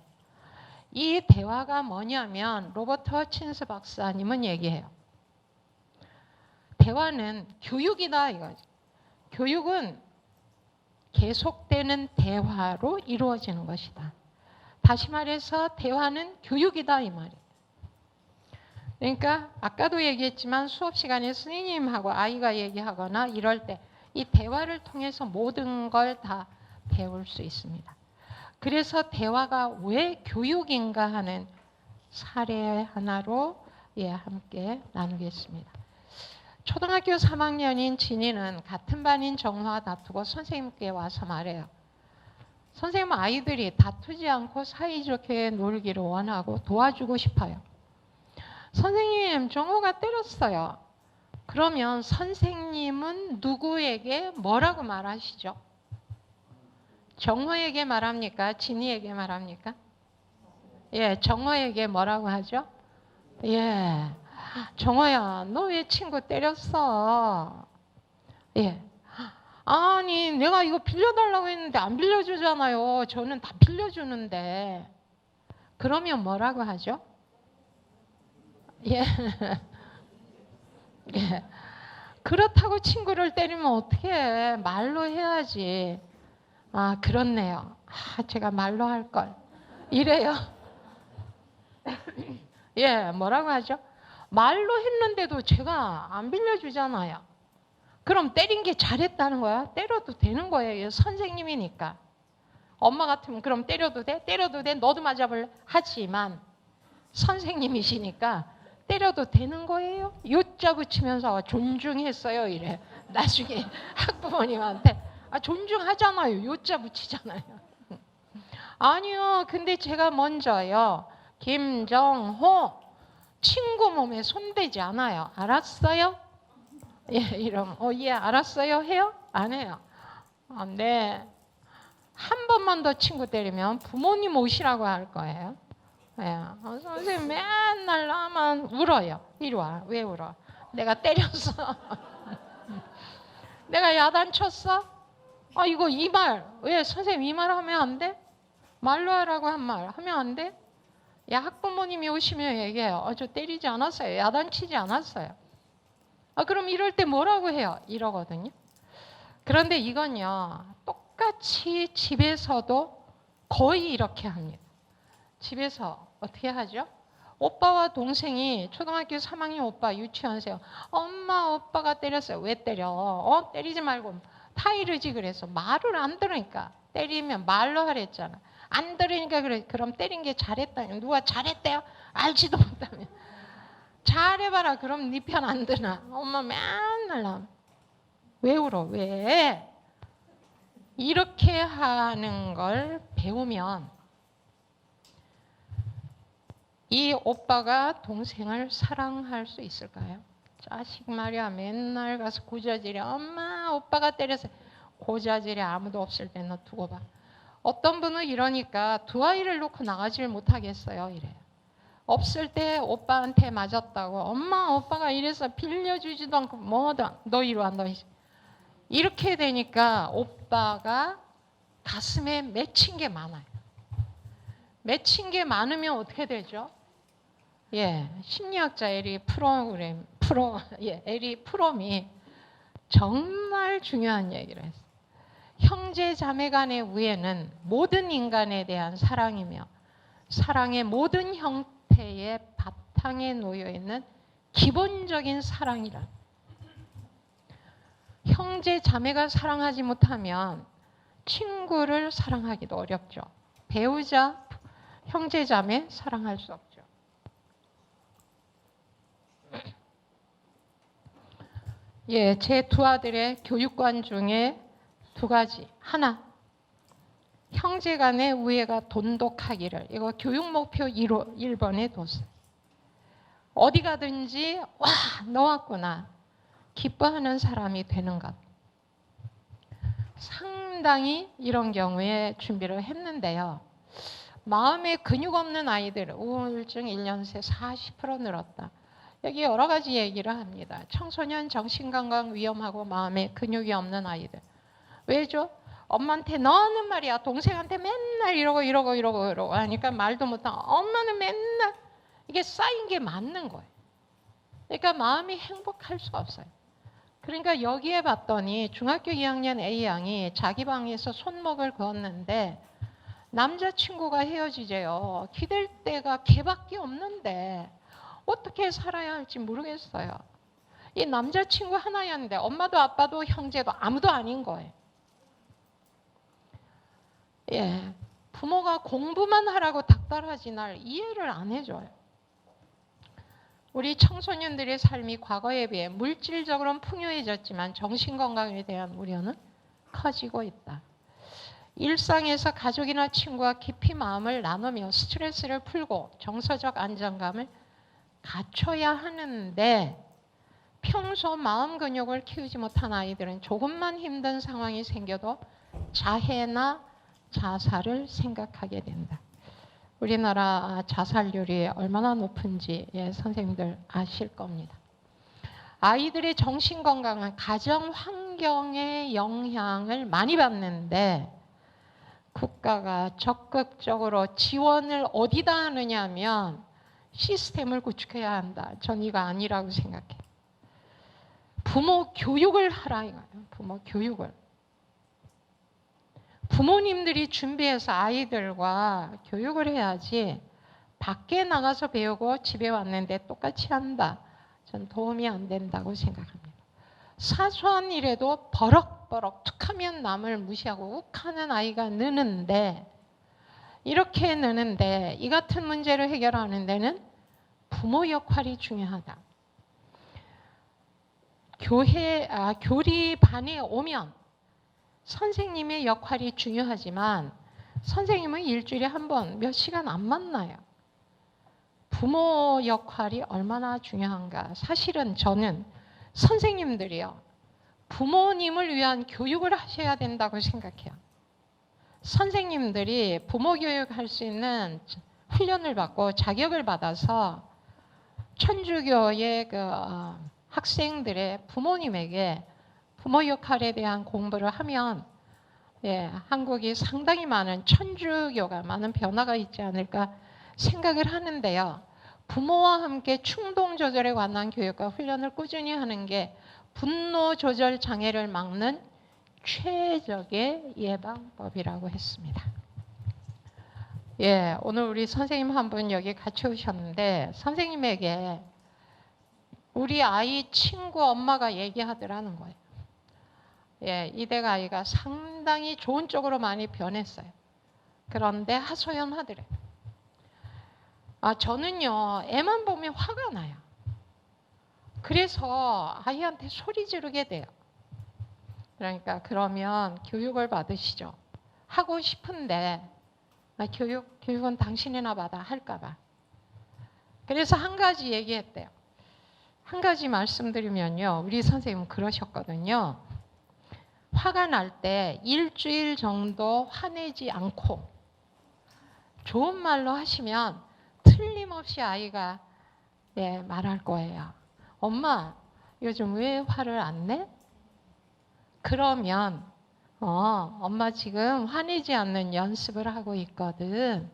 이 대화가 뭐냐면 로버트 허친스 박사님은 얘기해요. 대화는 교육이다 이거죠. 교육은 계속되는 대화로 이루어지는 것이다. 다시 말해서 대화는 교육이다 이 말이에요. 그러니까 아까도 얘기했지만 수업 시간에 선생님하고 아이가 얘기하거나 이럴 때 이 대화를 통해서 모든 걸 다 배울 수 있습니다. 그래서 대화가 왜 교육인가 하는 사례 하나로 함께 나누겠습니다. 초등학교 3학년인 진이는 같은 반인 정화와 다투고 선생님께 와서 말해요. 선생님 아이들이 다투지 않고 사이좋게 놀기를 원하고 도와주고 싶어요. 선생님 정호가 때렸어요. 그러면 선생님은 누구에게 뭐라고 말하시죠? 정호에게 말합니까? 진이에게 말합니까? 예, 정호에게 뭐라고 하죠? 예, 정호야, 너 왜 친구 때렸어? 예, 아니 내가 이거 빌려달라고 했는데 안 빌려주잖아요. 저는 다 빌려주는데. 그러면 뭐라고 하죠? 예, 예, 그렇다고 친구를 때리면 어떻게 해? 말로 해야지. 아, 그렇네요. 아, 제가 말로 할 걸. 이래요. 예, 뭐라고 하죠? 말로 했는데도 제가 안 빌려주잖아요. 그럼 때린 게 잘했다는 거야? 때려도 되는 거예요. 선생님이니까. 엄마 같으면 그럼 때려도 돼? 때려도 돼? 너도 맞아볼래? 하지만 선생님이시니까 때려도 되는 거예요? 요자 붙이면서 존중했어요. 이래. 나중에 학부모님한테 존중하잖아요. 요자 붙이잖아요. 아니요. 근데 제가 먼저요. 김정호 친구 몸에 손대지 않아요. 알았어요? 예, 이러면 예, 알았어요 해요? 안 해요. 네. 한 번만 더 친구 때리면 부모님 오시라고 할 거예요. 예, 선생님 맨날 나만 울어요. 이리 와. 왜 울어? 내가 때렸어. 내가 야단쳤어? 이거 이 말. 왜 선생님 이 말 하면 안 돼? 말로 하라고 한 말 하면 안 돼? 야, 학부모님이 오시면 얘기해요. 저 때리지 않았어요. 야단치지 않았어요. 그럼 이럴 때 뭐라고 해요? 이러거든요. 그런데 이건요. 똑같이 집에서도 거의 이렇게 합니다. 집에서 어떻게 하죠? 오빠와 동생이 초등학교 3학년 오빠 유치원생 엄마 오빠가 때렸어요. 왜 때려? 때리지 말고 타이르지 그래서 말을 안 들으니까 때리면 말로 하랬잖아. 안 들으니까 그래. 그럼 때린 게 잘했다니. 누가 잘했대요? 알지도 못하면. 잘해봐라. 그럼 네 편 안 드나? 엄마 맨날 나. 왜 울어? 왜? 이렇게 하는 걸 배우면 이 오빠가 동생을 사랑할 수 있을까요? 자식 말이야 맨날 가서 고자질해. 엄마 오빠가 때렸어. 고자질에 아무도 없을 때 너 두고 봐. 어떤 분은 이러니까 두 아이를 놓고 나가질 못하겠어요. 이래요. 없을 때 오빠한테 맞았다고. 엄마 오빠가 이래서 빌려주지도 않고 뭐도 너 이리 와 너. 이렇게 되니까 오빠가 가슴에 맺힌 게 많아요. 맺힌 게 많으면 어떻게 되죠? 심리학자 에리 프롬이 정말 중요한 얘기를 했어요. 형제 자매 간의 우애는 모든 인간에 대한 사랑이며 사랑의 모든 형태의 바탕에 놓여 있는 기본적인 사랑이라. 형제 자매가 사랑하지 못하면 친구를 사랑하기도 어렵죠. 배우자, 형제 자매 사랑할 수 없죠. 제 두 아들의 교육관 중에 두 가지. 하나, 형제 간의 우애가 돈독하기를. 이거 교육 목표 1번에 뒀어요. 어디 가든지 와, 너 왔구나. 기뻐하는 사람이 되는 것. 상당히 이런 경우에 준비를 했는데요. 마음에 근육 없는 아이들, 우울증 1년 새 40% 늘었다. 여기 여러 가지 얘기를 합니다. 청소년 정신건강 위험하고 마음에 근육이 없는 아이들. 왜죠? 엄마한테 너는 말이야 동생한테 맨날 이러고 하니까 말도 못하고 엄마는 맨날 이게 쌓인 게 맞는 거예요. 그러니까 마음이 행복할 수 없어요. 그러니까 여기에 봤더니 중학교 2학년 A양이 자기 방에서 손목을 그었는데 남자친구가 헤어지재요. 기댈 데가 걔밖에 없는데 어떻게 살아야 할지 모르겠어요. 이 남자친구 하나였는데 엄마도 아빠도 형제도 아무도 아닌 거예요. 부모가 공부만 하라고 닥달하지 날 이해를 안 해줘요. 우리 청소년들의 삶이 과거에 비해 물질적으로는 풍요해졌지만 정신건강에 대한 우려는 커지고 있다. 일상에서 가족이나 친구와 깊이 마음을 나누며 스트레스를 풀고 정서적 안정감을 갖춰야 하는데 평소 마음 근육을 키우지 못한 아이들은 조금만 힘든 상황이 생겨도 자해나 자살을 생각하게 된다. 우리나라 자살률이 얼마나 높은지 선생님들 아실 겁니다. 아이들의 정신건강은 가정 환경의 영향을 많이 받는데 국가가 적극적으로 지원을 어디다 하느냐 하면 시스템을 구축해야 한다. 전 이거 아니라고 생각해요. 부모 교육을 하라 이거예요. 부모 교육을. 부모님들이 준비해서 아이들과 교육을 해야지 밖에 나가서 배우고 집에 왔는데 똑같이 한다. 전 도움이 안 된다고 생각합니다. 사소한 일에도 버럭버럭 툭하면 남을 무시하고 욱하는 아이가 느는데 이렇게 느는데 이 같은 문제를 해결하는 데는 부모 역할이 중요하다. 교리 반에 오면 선생님의 역할이 중요하지만 선생님은 일주일에 한 번 몇 시간 안 만나요. 부모 역할이 얼마나 중요한가. 사실은 저는 선생님들이요. 부모님을 위한 교육을 하셔야 된다고 생각해요. 선생님들이 부모 교육할 수 있는 훈련을 받고 자격을 받아서 천주교의 학생들의 부모님에게 부모 역할에 대한 공부를 하면 한국이 상당히 많은 천주교가 많은 변화가 있지 않을까 생각을 하는데요. 부모와 함께 충동 조절에 관한 교육과 훈련을 꾸준히 하는 게 분노 조절 장애를 막는 최적의 예방법이라고 했습니다. 예, 오늘 우리 선생님 한 분 여기 같이 오셨는데 선생님에게 우리 아이 친구 엄마가 얘기하더라는 거예요. 예, 이댁 아이가 상당히 좋은 쪽으로 많이 변했어요. 그런데 하소연하더래요. 저는요, 애만 보면 화가 나요. 그래서 아이한테 소리 지르게 돼요. 그러니까 그러면 교육을 받으시죠. 하고 싶은데 교육은 당신이나 받아 할까봐. 그래서 한 가지 얘기했대요. 한 가지 말씀드리면요. 우리 선생님은 그러셨거든요. 화가 날 때 일주일 정도 화내지 않고 좋은 말로 하시면 틀림없이 아이가 말할 거예요. 엄마, 요즘 왜 화를 안 내? 그러면 엄마 지금 화내지 않는 연습을 하고 있거든.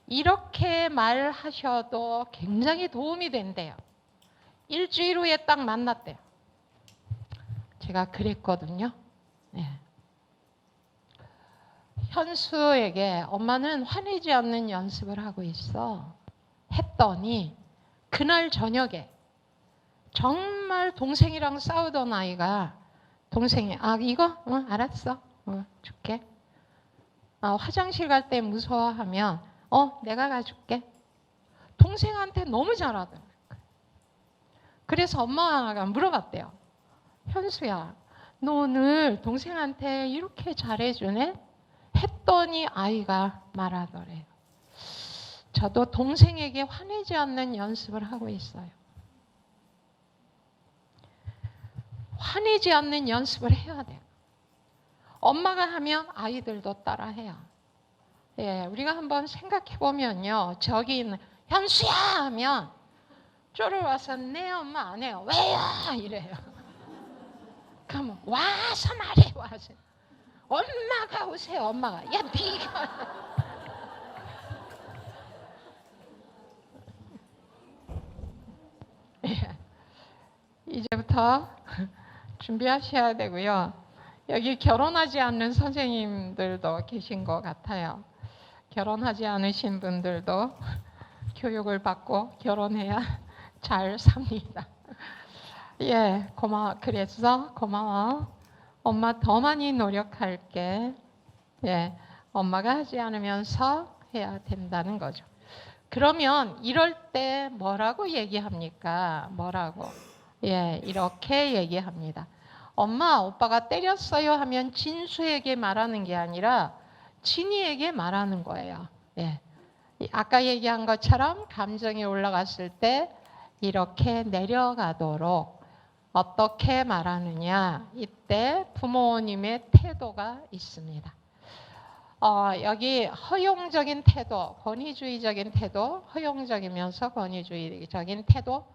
이렇게 말하셔도 굉장히 도움이 된대요. 일주일 후에 딱 만났대요. 제가 그랬거든요. 네. 현수에게 엄마는 화내지 않는 연습을 하고 있어. 했더니 그날 저녁에 정말 동생이랑 싸우던 아이가 동생이 이거? 알았어. 줄게. 화장실 갈 때 무서워하면 내가 가줄게. 동생한테 너무 잘하더라고요. 그래서 엄마가 물어봤대요. 현수야, 너 오늘 동생한테 이렇게 잘해주네? 했더니 아이가 말하더래요. 저도 동생에게 화내지 않는 연습을 하고 있어요. 화내지 않는 연습을 해야 돼요. 엄마가 하면 아이들도 따라해요. 예, 우리가 한번 생각해 보면요. 저기 있는 현수야 하면 쫄아와서 네 엄마 안 해요. 왜요? 이래요. 그러면 와서 말해 와서. 엄마가 오세요. 엄마가. 야 네가. 예, 이제부터 준비하셔야 되고요. 여기 결혼하지 않는 선생님들도 계신 것 같아요. 결혼하지 않으신 분들도 교육을 받고 결혼해야 잘 삽니다. 예, 그래서 고마워. 엄마 더 많이 노력할게. 예, 엄마가 하지 않으면서 해야 된다는 거죠. 그러면 이럴 때 뭐라고 얘기합니까? 뭐라고? 예, 이렇게 얘기합니다. 엄마, 오빠가 때렸어요 하면 진수에게 말하는 게 아니라 진이에게 말하는 거예요. 예. 아까 얘기한 것처럼 감정이 올라갔을 때 이렇게 내려가도록 어떻게 말하느냐. 이때 부모님의 태도가 있습니다. 여기 허용적인 태도, 권위주의적인 태도, 허용적이면서 권위주의적인 태도,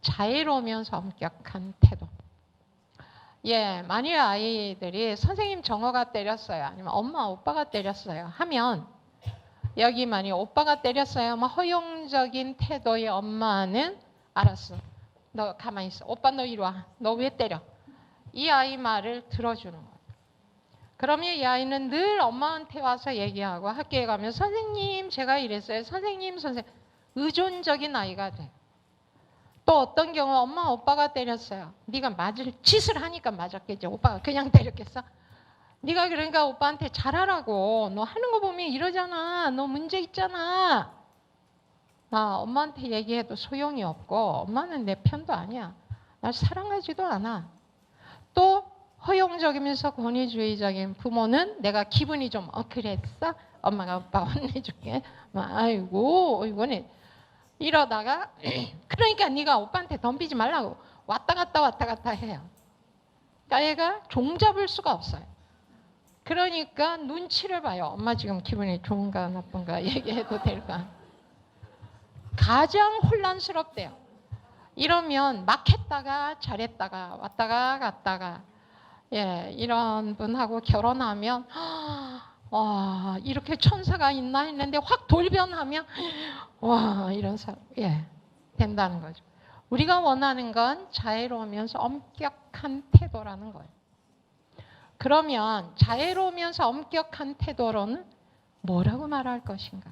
자애로우면서 엄격한 태도. 예, 만일 아이들이 선생님 정호가 때렸어요. 아니면 엄마, 오빠가 때렸어요. 하면 여기 만일 오빠가 때렸어요. 하면 허용적인 태도의 엄마는 알았어. 너 가만히 있어. 오빠 너 이리 와. 너 왜 때려? 이 아이 말을 들어주는 거예요. 그러면 이 아이는 늘 엄마한테 와서 얘기하고 학교에 가면 선생님 제가 이랬어요. 선생님 의존적인 아이가 돼요. 또 어떤 경우 엄마 오빠가 때렸어요. 네가 맞을 짓을 하니까 맞았겠죠. 오빠가 그냥 때렸겠어? 네가 그러니까 오빠한테 잘하라고. 너 하는 거 보면 이러잖아. 너 문제 있잖아. 엄마한테 얘기해도 소용이 없고 엄마는 내 편도 아니야. 날 사랑하지도 않아. 또 허용적이면서 권위주의적인 부모는 내가 기분이 좀 그랬어? 엄마가 오빠 혼내줄게. 아이고 이거는 이러다가 그러니까 네가 오빠한테 덤비지 말라고 왔다 갔다 해요. 그러니까 얘가 종잡을 수가 없어요. 그러니까 눈치를 봐요. 엄마 지금 기분이 좋은가 나쁜가 얘기해도 될까? 가장 혼란스럽대요. 이러면 막 했다가 잘했다가 왔다가 갔다가 이런 분하고 결혼하면 이렇게 천사가 있나 했는데 확 돌변하면 이런 사람 된다는 거죠. 우리가 원하는 건 자애로우면서 엄격한 태도라는 거예요. 그러면 자애로우면서 엄격한 태도로는 뭐라고 말할 것인가?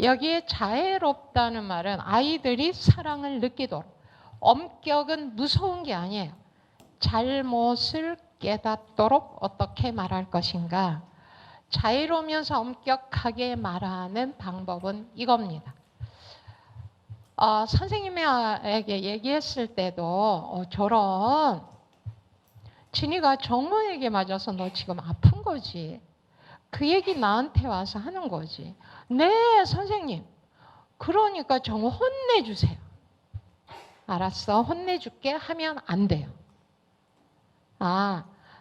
여기에 자애롭다는 말은 아이들이 사랑을 느끼도록, 엄격은 무서운 게 아니에요. 잘못을 깨닫도록 어떻게 말할 것인가. 자유로우면서 엄격하게 말하는 방법은 이겁니다. 선생님에게 얘기했을 때도 저런 진이가 정모에게 맞아서 너 지금 아픈 거지. 그 얘기 나한테 와서 하는 거지. 네, 선생님. 그러니까 정모 혼내주세요. 알았어, 혼내줄게 하면 안 돼요.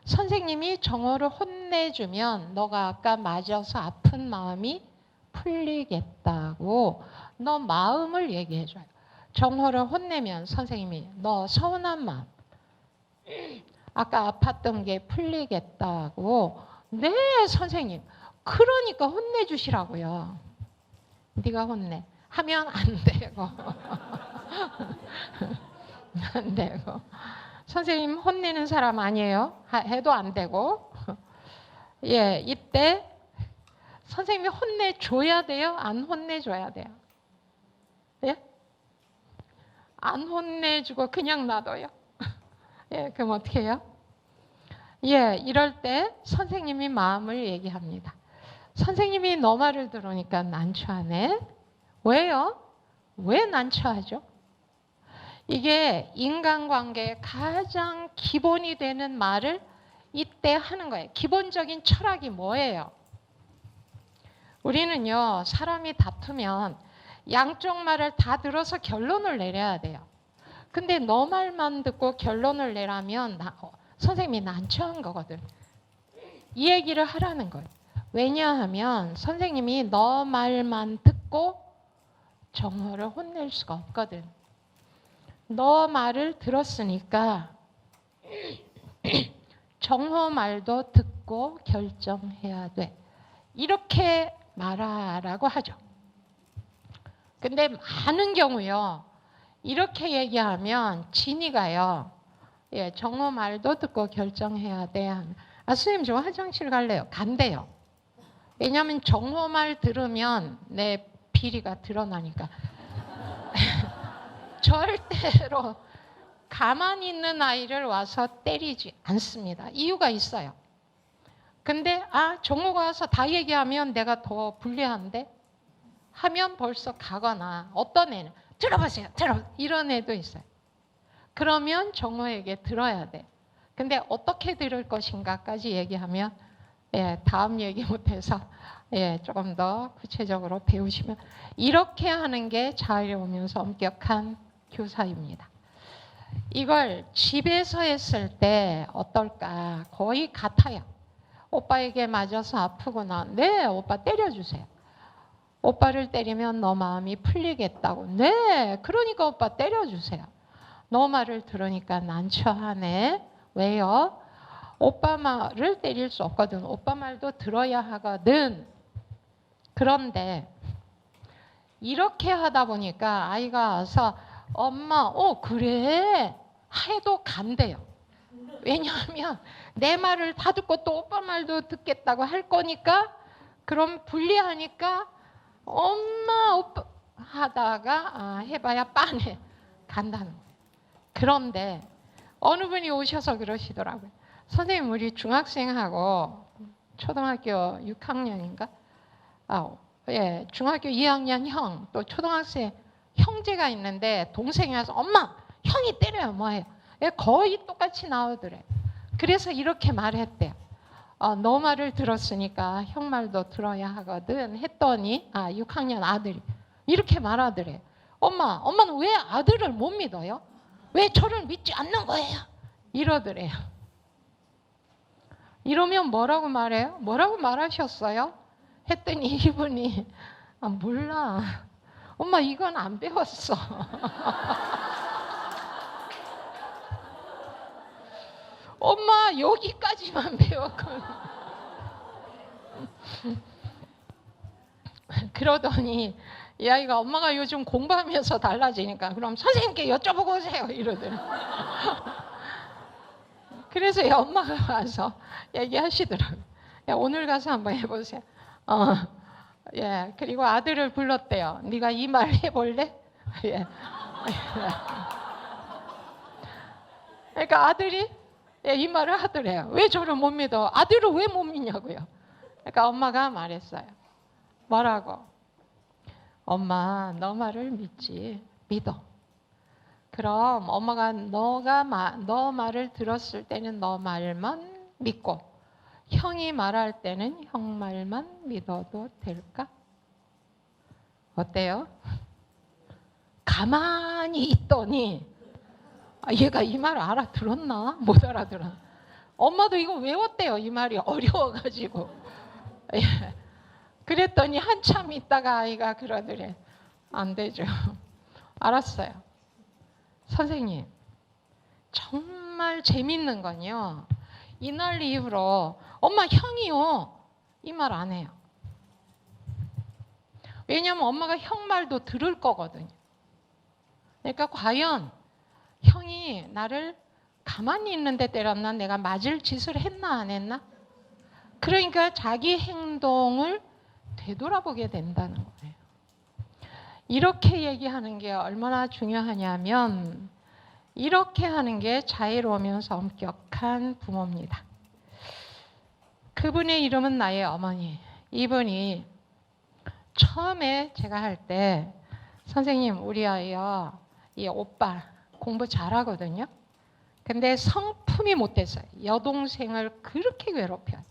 선생님이 정호를 혼내주면 너가 아까 맞아서 아픈 마음이 풀리겠다고 너 마음을 얘기해줘요. 정호를 혼내면 선생님이 너 서운한 마음, 아까 아팠던 게 풀리겠다고. 네, 선생님. 그러니까 혼내주시라고요. 네가 혼내. 하면 안 되고. 안 되고. 선생님 혼내는 사람 아니에요. 해도 안 되고. 예, 이때 선생님이 혼내줘야 돼요? 안 혼내줘야 돼요? 예? 안 혼내주고 그냥 놔둬요? 예, 그럼 어떻게 해요? 예, 이럴 때 선생님이 마음을 얘기합니다. 선생님이 너 말을 들으니까 난처하네. 왜요? 왜 난처하죠? 이게 인간관계의 가장 기본이 되는 말을 이때 하는 거예요. 기본적인 철학이 뭐예요? 우리는요, 사람이 다투면 양쪽 말을 다 들어서 결론을 내려야 돼요. 근데 너 말만 듣고 결론을 내라면 선생님이 난처한 거거든. 이 얘기를 하라는 거예요. 왜냐하면 선생님이 너 말만 듣고 정호를 혼낼 수가 없거든. 너 말을 들었으니까 정호 말도 듣고 결정해야 돼. 이렇게 말하라고 하죠. 근데 많은 경우요, 이렇게 얘기하면 진이가요, 예, 정호 말도 듣고 결정해야 돼. 선생님 저 화장실 갈래요. 간대요. 왜냐하면 정호 말 들으면 내 비리가 드러나니까. 절대로 가만히 있는 아이를 와서 때리지 않습니다. 이유가 있어요. 근데 정호가 와서 다 얘기하면 내가 더 불리한데 하면 벌써 가거나, 어떤 애는 들어보세요. 이런 애도 있어요. 그러면 정호에게 들어야 돼. 근데 어떻게 들을 것인가까지 얘기하면 다음 얘기 못해서 조금 더 구체적으로 배우시면, 이렇게 하는 게 자유로우면서 엄격한 교사입니다. 이걸 집에서 했을 때 어떨까? 거의 같아요. 오빠에게 맞아서 아프구나. 네, 오빠 때려주세요. 오빠를 때리면 너 마음이 풀리겠다고. 네, 그러니까 오빠 때려주세요. 너 말을 들으니까 난처하네. 왜요? 오빠 말을 때릴 수 없거든. 오빠 말도 들어야 하거든. 그런데 이렇게 하다 보니까 아이가 와서 엄마, 그래 해도 간대요. 왜냐하면 내 말을 다 듣고 또 오빠 말도 듣겠다고 할 거니까, 그럼 불리하니까 엄마, 오빠 하다가 해봐야 빤해 간다는 거예요. 그런데 어느 분이 오셔서 그러시더라고요. 선생님, 우리 중학생하고 초등학교 6학년인가? 중학교 2학년 형, 또 초등학생 형제가 있는데 동생이 와서 엄마, 형이 때려요. 뭐예요? 거의 똑같이 나오더래. 그래서 이렇게 말했대요. 너 말을 들었으니까 형 말도 들어야 하거든 했더니 6학년 아들이 이렇게 말하더래. 엄마는 왜 아들을 못 믿어요? 왜 저를 믿지 않는 거예요? 이러더래요. 이러면 뭐라고 말해요? 뭐라고 말하셨어요? 했더니 이분이 몰라. 엄마 이건 안 배웠어. 엄마 여기까지만 배웠거든. 그러더니 이 아이가 엄마가 요즘 공부하면서 달라지니까 그럼 선생님께 여쭤보고 오세요 이러더니. 그래서 엄마가 와서 얘기하시더라고요. 야, 오늘 가서 한번 해보세요. 예, 그리고 아들을 불렀대요. 네가 이 말 해볼래? 예. 그러니까 아들이 예, 이 말을 하더래요. 왜 저를 못 믿어? 아들을 왜 못 믿냐고요. 그러니까 엄마가 말했어요. 뭐라고? 엄마, 너 말을 믿지. 믿어. 그럼 엄마가 너 말을 들었을 때는 너 말만 믿고 형이 말할 때는 형 말만 믿어도 될까? 어때요? 가만히 있더니 얘가 이 말 알아들었나? 못 알아들었나? 엄마도 이거 외웠대요. 이 말이 어려워가지고. 예. 그랬더니 한참 있다가 아이가 그러더래. 안 되죠. 알았어요. 선생님, 정말 재밌는 건요. 이날 이후로 엄마 형이요. 이 말 안 해요. 왜냐하면 엄마가 형 말도 들을 거거든요. 그러니까 과연 형이 나를 가만히 있는데 때렸나? 내가 맞을 짓을 했나 안 했나? 그러니까 자기 행동을 되돌아보게 된다는 거예요. 이렇게 얘기하는 게 얼마나 중요하냐면 이렇게 하는 게 자애로우면서 엄격한 부모입니다. 그분의 이름은 나의 어머니. 이분이 처음에 제가 할 때 선생님 우리 아이요 이 오빠 공부 잘하거든요. 근데 성품이 못됐어요. 여동생을 그렇게 괴롭혀요.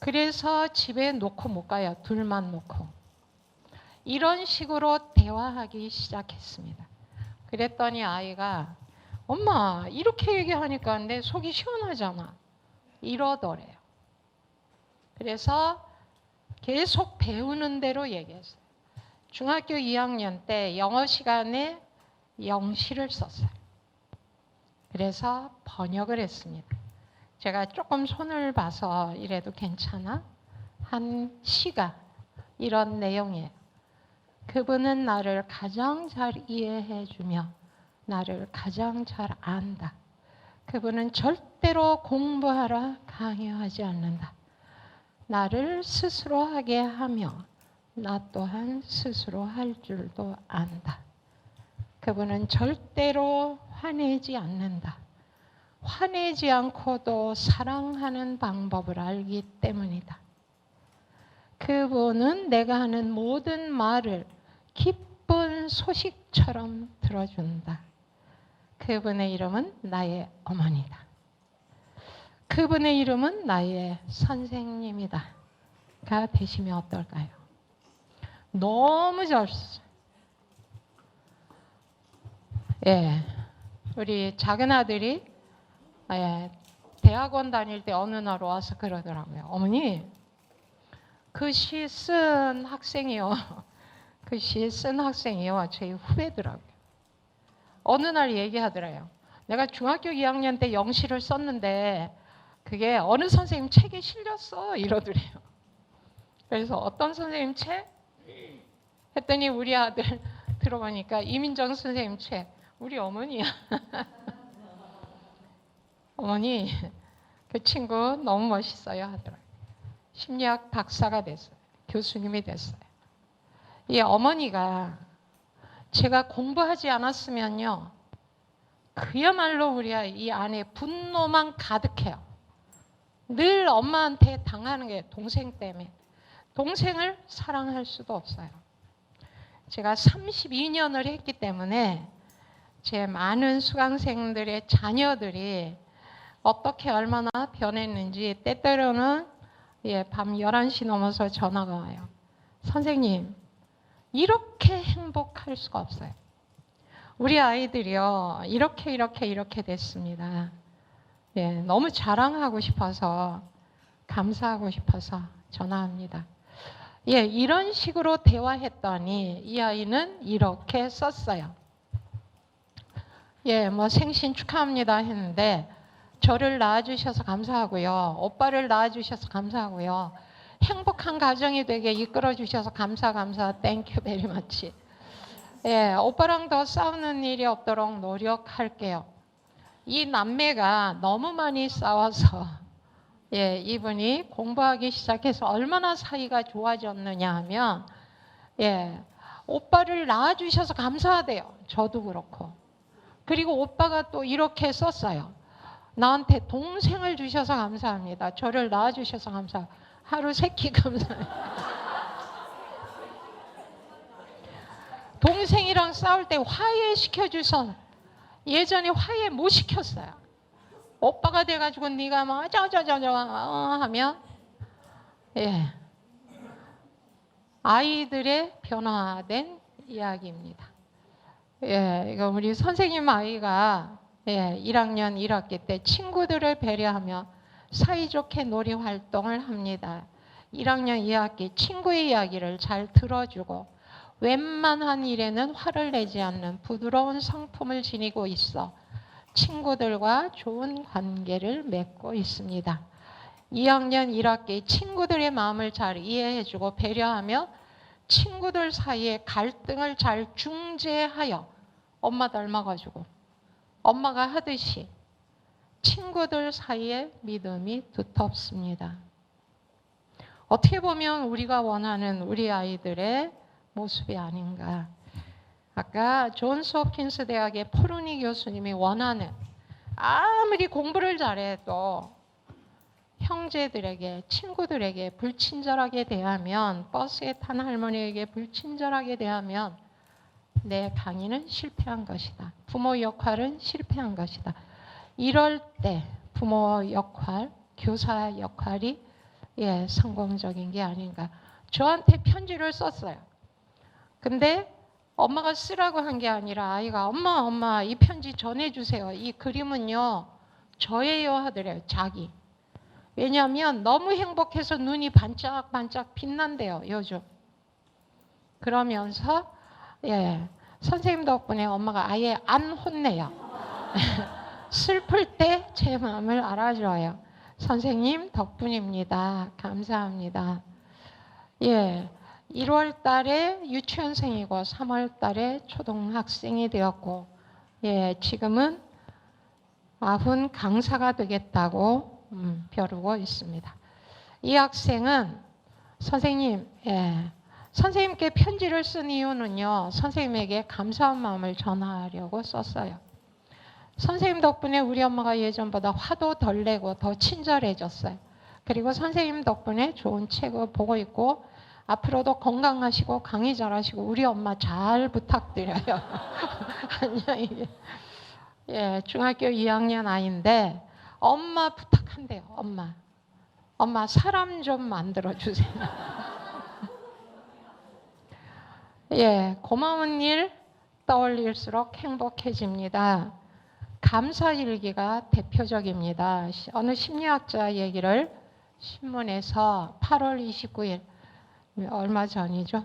그래서 집에 놓고 못 가요. 둘만 놓고. 이런 식으로 대화하기 시작했습니다. 그랬더니 아이가 엄마 이렇게 얘기하니까 내 속이 시원하잖아. 이러더래요. 그래서 계속 배우는 대로 얘기했어요. 중학교 2학년 때 영어 시간에 영시를 썼어요. 그래서 번역을 했습니다. 제가 조금 손을 봐서 이래도 괜찮아? 한 시가 이런 내용이에요. 그분은 나를 가장 잘 이해해주며 나를 가장 잘 안다. 그분은 절대로 공부하라 강요하지 않는다. 나를 스스로 하게 하며 나 또한 스스로 할 줄도 안다. 그분은 절대로 화내지 않는다. 화내지 않고도 사랑하는 방법을 알기 때문이다. 그분은 내가 하는 모든 말을 기쁜 소식처럼 들어준다. 그분의 이름은 나의 어머니다. 그분의 이름은 나의 선생님이다. 가 되시면 어떨까요? 너무 잘 썼어요. 예, 우리 작은 아들이 대학원 다닐 때 어느 날 와서 그러더라고요. 어머니, 그 시 쓴 학생이요. 그 시 쓴 학생이요. 제 후배더라고요. 어느 날 얘기하더래요. 내가 중학교 2학년 때 영시를 썼는데 그게 어느 선생님 책에 실렸어. 이러더래요. 그래서 어떤 선생님 책? 했더니 우리 아들 들어보니까 이민정 선생님 책. 우리 어머니야. 어머니, 그 친구 너무 멋있어요 하더라고요. 심리학 박사가 됐어요. 교수님이 됐어요. 이 어머니가 제가 공부하지 않았으면요. 그야말로 우리 이 안에 분노만 가득해요. 늘 엄마한테 당하는 게 동생 때문에. 동생을 사랑할 수도 없어요. 제가 32년을 했기 때문에 제 많은 수강생들의 자녀들이 어떻게 얼마나 변했는지 때때로는 밤 11시 넘어서 전화가 와요. 선생님, 이렇게 행복할 수가 없어요. 우리 아이들이요, 이렇게 됐습니다. 너무 자랑하고 싶어서, 감사하고 싶어서 전화합니다. 이런 식으로 대화했더니 이 아이는 이렇게 썼어요. 뭐 생신 축하합니다 했는데 저를 낳아주셔서 감사하고요. 오빠를 낳아주셔서 감사하고요. 행복한 가정이 되게 이끌어주셔서 감사 땡큐 베리 마치. 오빠랑 더 싸우는 일이 없도록 노력할게요. 이 남매가 너무 많이 싸워서 예, 이분이 공부하기 시작해서 얼마나 사이가 좋아졌느냐 하면, 예, 오빠를 낳아주셔서 감사하대요. 저도 그렇고. 그리고 오빠가 또 이렇게 썼어요. 나한테 동생을 주셔서 감사합니다. 저를 낳아주셔서 감사합니다. 하루 3끼 감사합니다. 동생이랑 싸울 때 화해시켜주선 예전에 화해 못 시켰어요. 오빠가 돼가지고 네가 막 저저저저 하면, 예, 아이들의 변화된 이야기입니다. 예, 이거 우리 선생님 아이가, 예, 1학년 1학기 때 친구들을 배려하며 사이좋게 놀이 활동을 합니다. 1학년 2학기 친구의 이야기를 잘 들어주고 웬만한 일에는 화를 내지 않는 부드러운 성품을 지니고 있어 친구들과 좋은 관계를 맺고 있습니다. 2학년 1학기 친구들의 마음을 잘 이해해주고 배려하며 친구들 사이의 갈등을 잘 중재하여 엄마 닮아가지고 엄마가 하듯이 친구들 사이에 믿음이 두텁습니다. 어떻게 보면 우리가 원하는 우리 아이들의 모습이 아닌가. 아까 존스 홉킨스 대학의 포르니 교수님이 원하는, 아무리 공부를 잘해도 형제들에게, 친구들에게 불친절하게 대하면, 버스에 탄 할머니에게 불친절하게 대하면 내 강의는 실패한 것이다. 부모 역할은 실패한 것이다. 이럴 때 부모 역할, 교사 역할이, 예, 성공적인 게 아닌가. 저한테 편지를 썼어요. 근데 엄마가 쓰라고 한 게 아니라 아이가 엄마 이 편지 전해주세요. 이 그림은요 저예요 하더래요. 자기. 왜냐하면 너무 행복해서 눈이 반짝반짝 빛난대요 요즘. 그러면서, 예, 선생님 덕분에 엄마가 아예 안 혼내요. 슬플 때 제 마음을 알아줘요. 선생님 덕분입니다. 감사합니다. 예, 1월 달에 유치원생이고 3월 달에 초등학생이 되었고, 예, 지금은 90 강사가 되겠다고 벼르고 있습니다. 이 학생은 선생님, 예, 선생님께 편지를 쓴 이유는요, 선생님에게 감사한 마음을 전하려고 썼어요. 선생님 덕분에 우리 엄마가 예전보다 화도 덜 내고 더 친절해졌어요. 그리고 선생님 덕분에 좋은 책을 보고 있고 앞으로도 건강하시고 강의 잘하시고 우리 엄마 잘 부탁드려요. 안녕히. 예, 중학교 2학년 아이인데 엄마 부탁한대요. 엄마 사람 좀 만들어 주세요. 예, 고마운 일 떠올릴수록 행복해집니다. 감사일기가 대표적입니다. 어느 심리학자 얘기를 신문에서 8월 29일, 얼마 전이죠.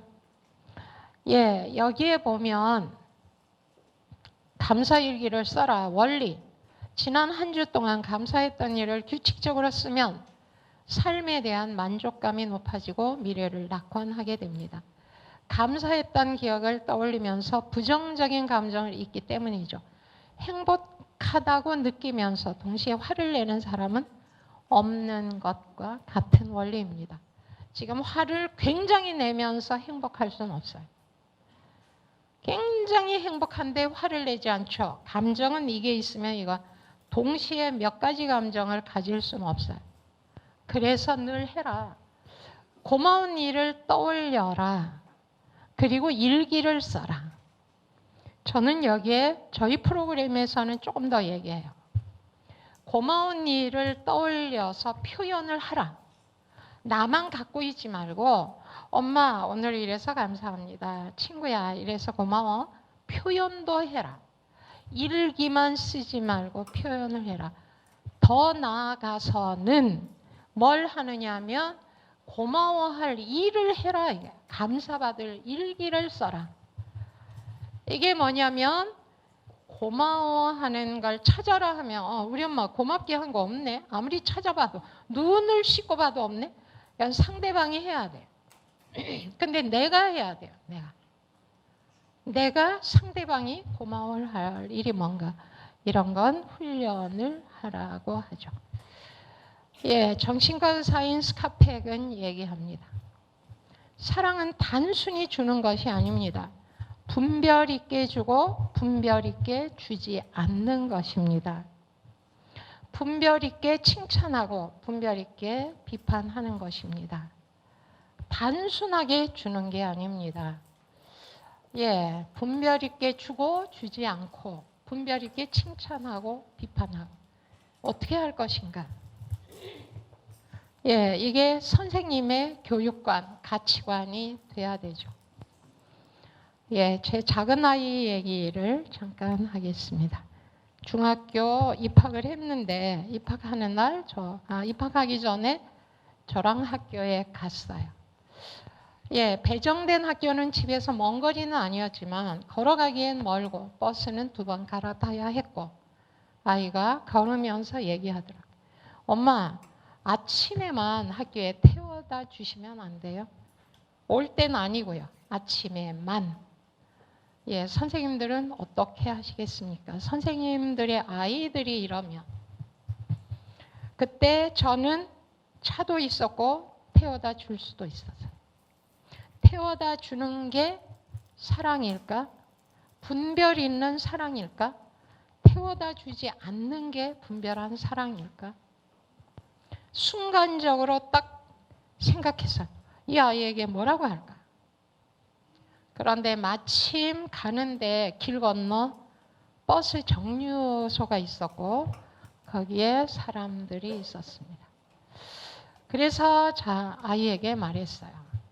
예, 여기에 보면 감사일기를 써라. 원리. 지난 한 주 동안 감사했던 일을 규칙적으로 쓰면 삶에 대한 만족감이 높아지고 미래를 낙관하게 됩니다. 감사했던 기억을 떠올리면서 부정적인 감정을 잊기 때문이죠. 행복하다고 느끼면서 동시에 화를 내는 사람은 없는 것과 같은 원리입니다. 지금 화를 굉장히 내면서 행복할 수는 없어요. 굉장히 행복한데 화를 내지 않죠. 감정은 이게 있으면 이거 동시에 몇 가지 감정을 가질 수는 없어요. 그래서 늘 해라. 고마운 일을 떠올려라. 그리고 일기를 써라. 저는 여기에 저희 프로그램에서는 조금 더 얘기해요. 고마운 일을 떠올려서 표현을 하라. 나만 갖고 있지 말고 엄마 오늘 이래서 감사합니다. 친구야 이래서 고마워. 표현도 해라. 일기만 쓰지 말고 표현을 해라. 더 나아가서는 뭘 하느냐 하면 고마워할 일을 해라. 감사받을 일기를 써라. 이게 뭐냐면 고마워하는 걸 찾아라 하면 우리 엄마 고맙게 한 거 없네. 아무리 찾아봐도 눈을 씻고 봐도 없네. 그냥 상대방이 해야 돼. 근데 내가 해야 돼요. 내가 상대방이 고마워할 일이 뭔가 이런 건 훈련을 하라고 하죠. 예, 정신과 의사인 스카펙은 얘기합니다. 사랑은 단순히 주는 것이 아닙니다. 분별 있게 주고 분별 있게 주지 않는 것입니다. 분별 있게 칭찬하고 분별 있게 비판하는 것입니다. 단순하게 주는 게 아닙니다. 예, 분별 있게 주고 주지 않고 분별 있게 칭찬하고 비판하고 어떻게 할 것인가? 예, 이게 선생님의 교육관, 가치관이 돼야 되죠. 예, 제 작은 아이 얘기를 잠깐 하겠습니다. 중학교 입학을 했는데 입학하는 날 입학하기 전에 저랑 학교에 갔어요. 예, 배정된 학교는 집에서 먼 거리는 아니었지만 걸어가기엔 멀고 버스는 2번 갈아타야 했고 아이가 걸으면서 얘기하더라고요. 엄마, 아침에만 학교에 태워다 주시면 안 돼요? 올 때는 아니고요. 아침에만. 예, 선생님들은 어떻게 하시겠습니까? 선생님들의 아이들이 이러면 그때 저는 차도 있었고 태워다 줄 수도 있었어요. 태워다 주는 게 사랑일까? 분별 있는 사랑일까? 태워다 주지 않는 게 분별한 사랑일까? 순간적으로 딱 생각해서 이 아이에게 뭐라고 할까? 그런데 마침 가는데 길 건너 버스 정류소가 있었고 거기에 사람들이 있었습니다. 그래서 아이에게 말했어요.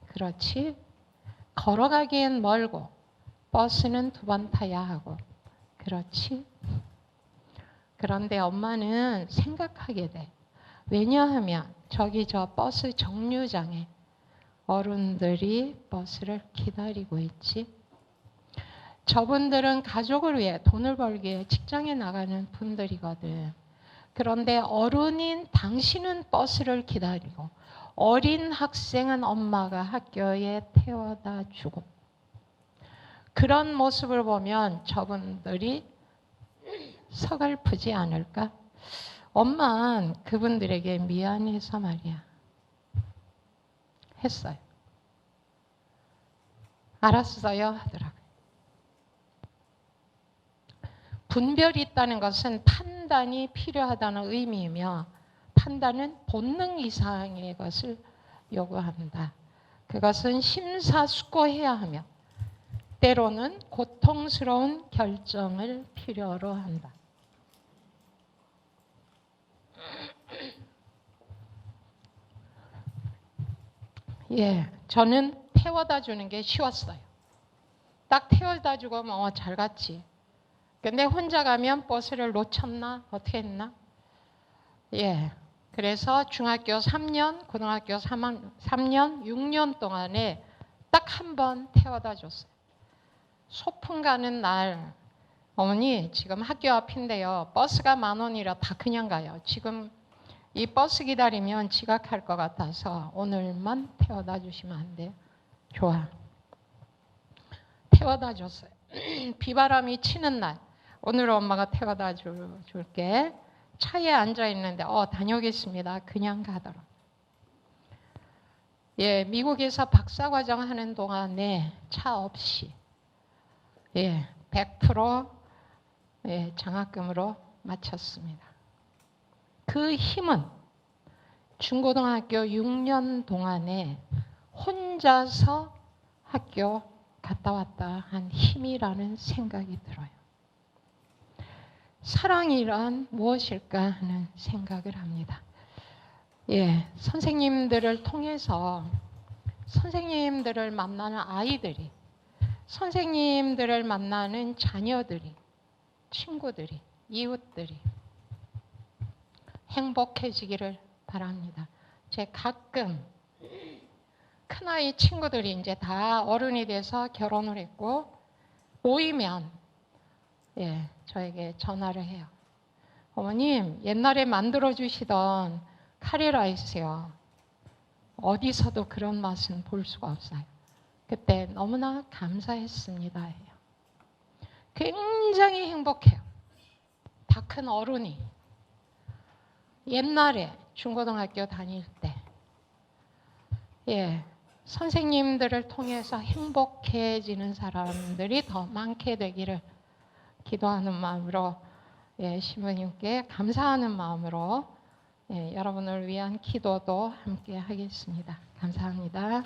그렇지? 걸어가기엔 멀고 버스는 2번 타야 하고 그렇지? 그런데 엄마는 생각하게 돼. 왜냐하면 저기 저 버스 정류장에 어른들이 버스를 기다리고 있지. 저분들은 가족을 위해 돈을 벌기 위해 직장에 나가는 분들이거든. 그런데 어른인 당신은 버스를 기다리고 어린 학생은 엄마가 학교에 태워다 주고 그런 모습을 보면 저분들이 서글프지 않을까? 엄마는 그분들에게 미안해서 말이야. 했어요. 알았어요 하더라고요. 분별이 있다는 것은 판단이 필요하다는 의미이며 판단은 본능 이상의 것을 요구한다. 그것은 심사숙고해야 하며 때로는 고통스러운 결정을 필요로 한다. 예, 저는 태워다 주는 게 쉬웠어요. 딱 태워다 주고 잘 갔지. 근데 혼자 가면 버스를 놓쳤나? 어떻게 했나? 예, 그래서 중학교 3년, 고등학교 3년, 6년 동안에 딱 한 번 태워다 줬어요. 소풍 가는 날 어머니 지금 학교 앞인데요. 버스가 10,000원이라 다 그냥 가요. 지금 이 버스 기다리면 지각할 것 같아서 오늘만 태워다 주시면 안 돼요? 좋아. 태워다 줬어요. 비바람이 치는 날 오늘 엄마가 태워다 줄게. 차에 앉아 있는데 다녀오겠습니다. 그냥 가더라. 예, 미국에서 박사과정 하는 동안에 차 없이 100% 장학금으로 마쳤습니다. 그 힘은 중고등학교 6년 동안에 혼자서 학교 갔다 왔다 한 힘이라는 생각이 들어요. 사랑이란 무엇일까 하는 생각을 합니다. 예, 선생님들을 통해서 선생님들을 만나는 아이들이, 선생님들을 만나는 자녀들이, 친구들이, 이웃들이 행복해지기를 바랍니다. 제 가끔 큰아이 친구들이 이제 다 어른이 돼서 결혼을 했고 모이면 저에게 전화를 해요. 어머님, 옛날에 만들어주시던 카레라이스요. 어디서도 그런 맛은 볼 수가 없어요. 그때 너무나 감사했습니다 해요. 굉장히 행복해요. 다 큰 어른이 옛날에 중고등학교 다닐 때 예, 선생님들을 통해서 행복해지는 사람들이 더 많게 되기를 기도하는 마음으로 예, 신부님께 감사하는 마음으로 예, 여러분을 위한 기도도 함께 하겠습니다. 감사합니다.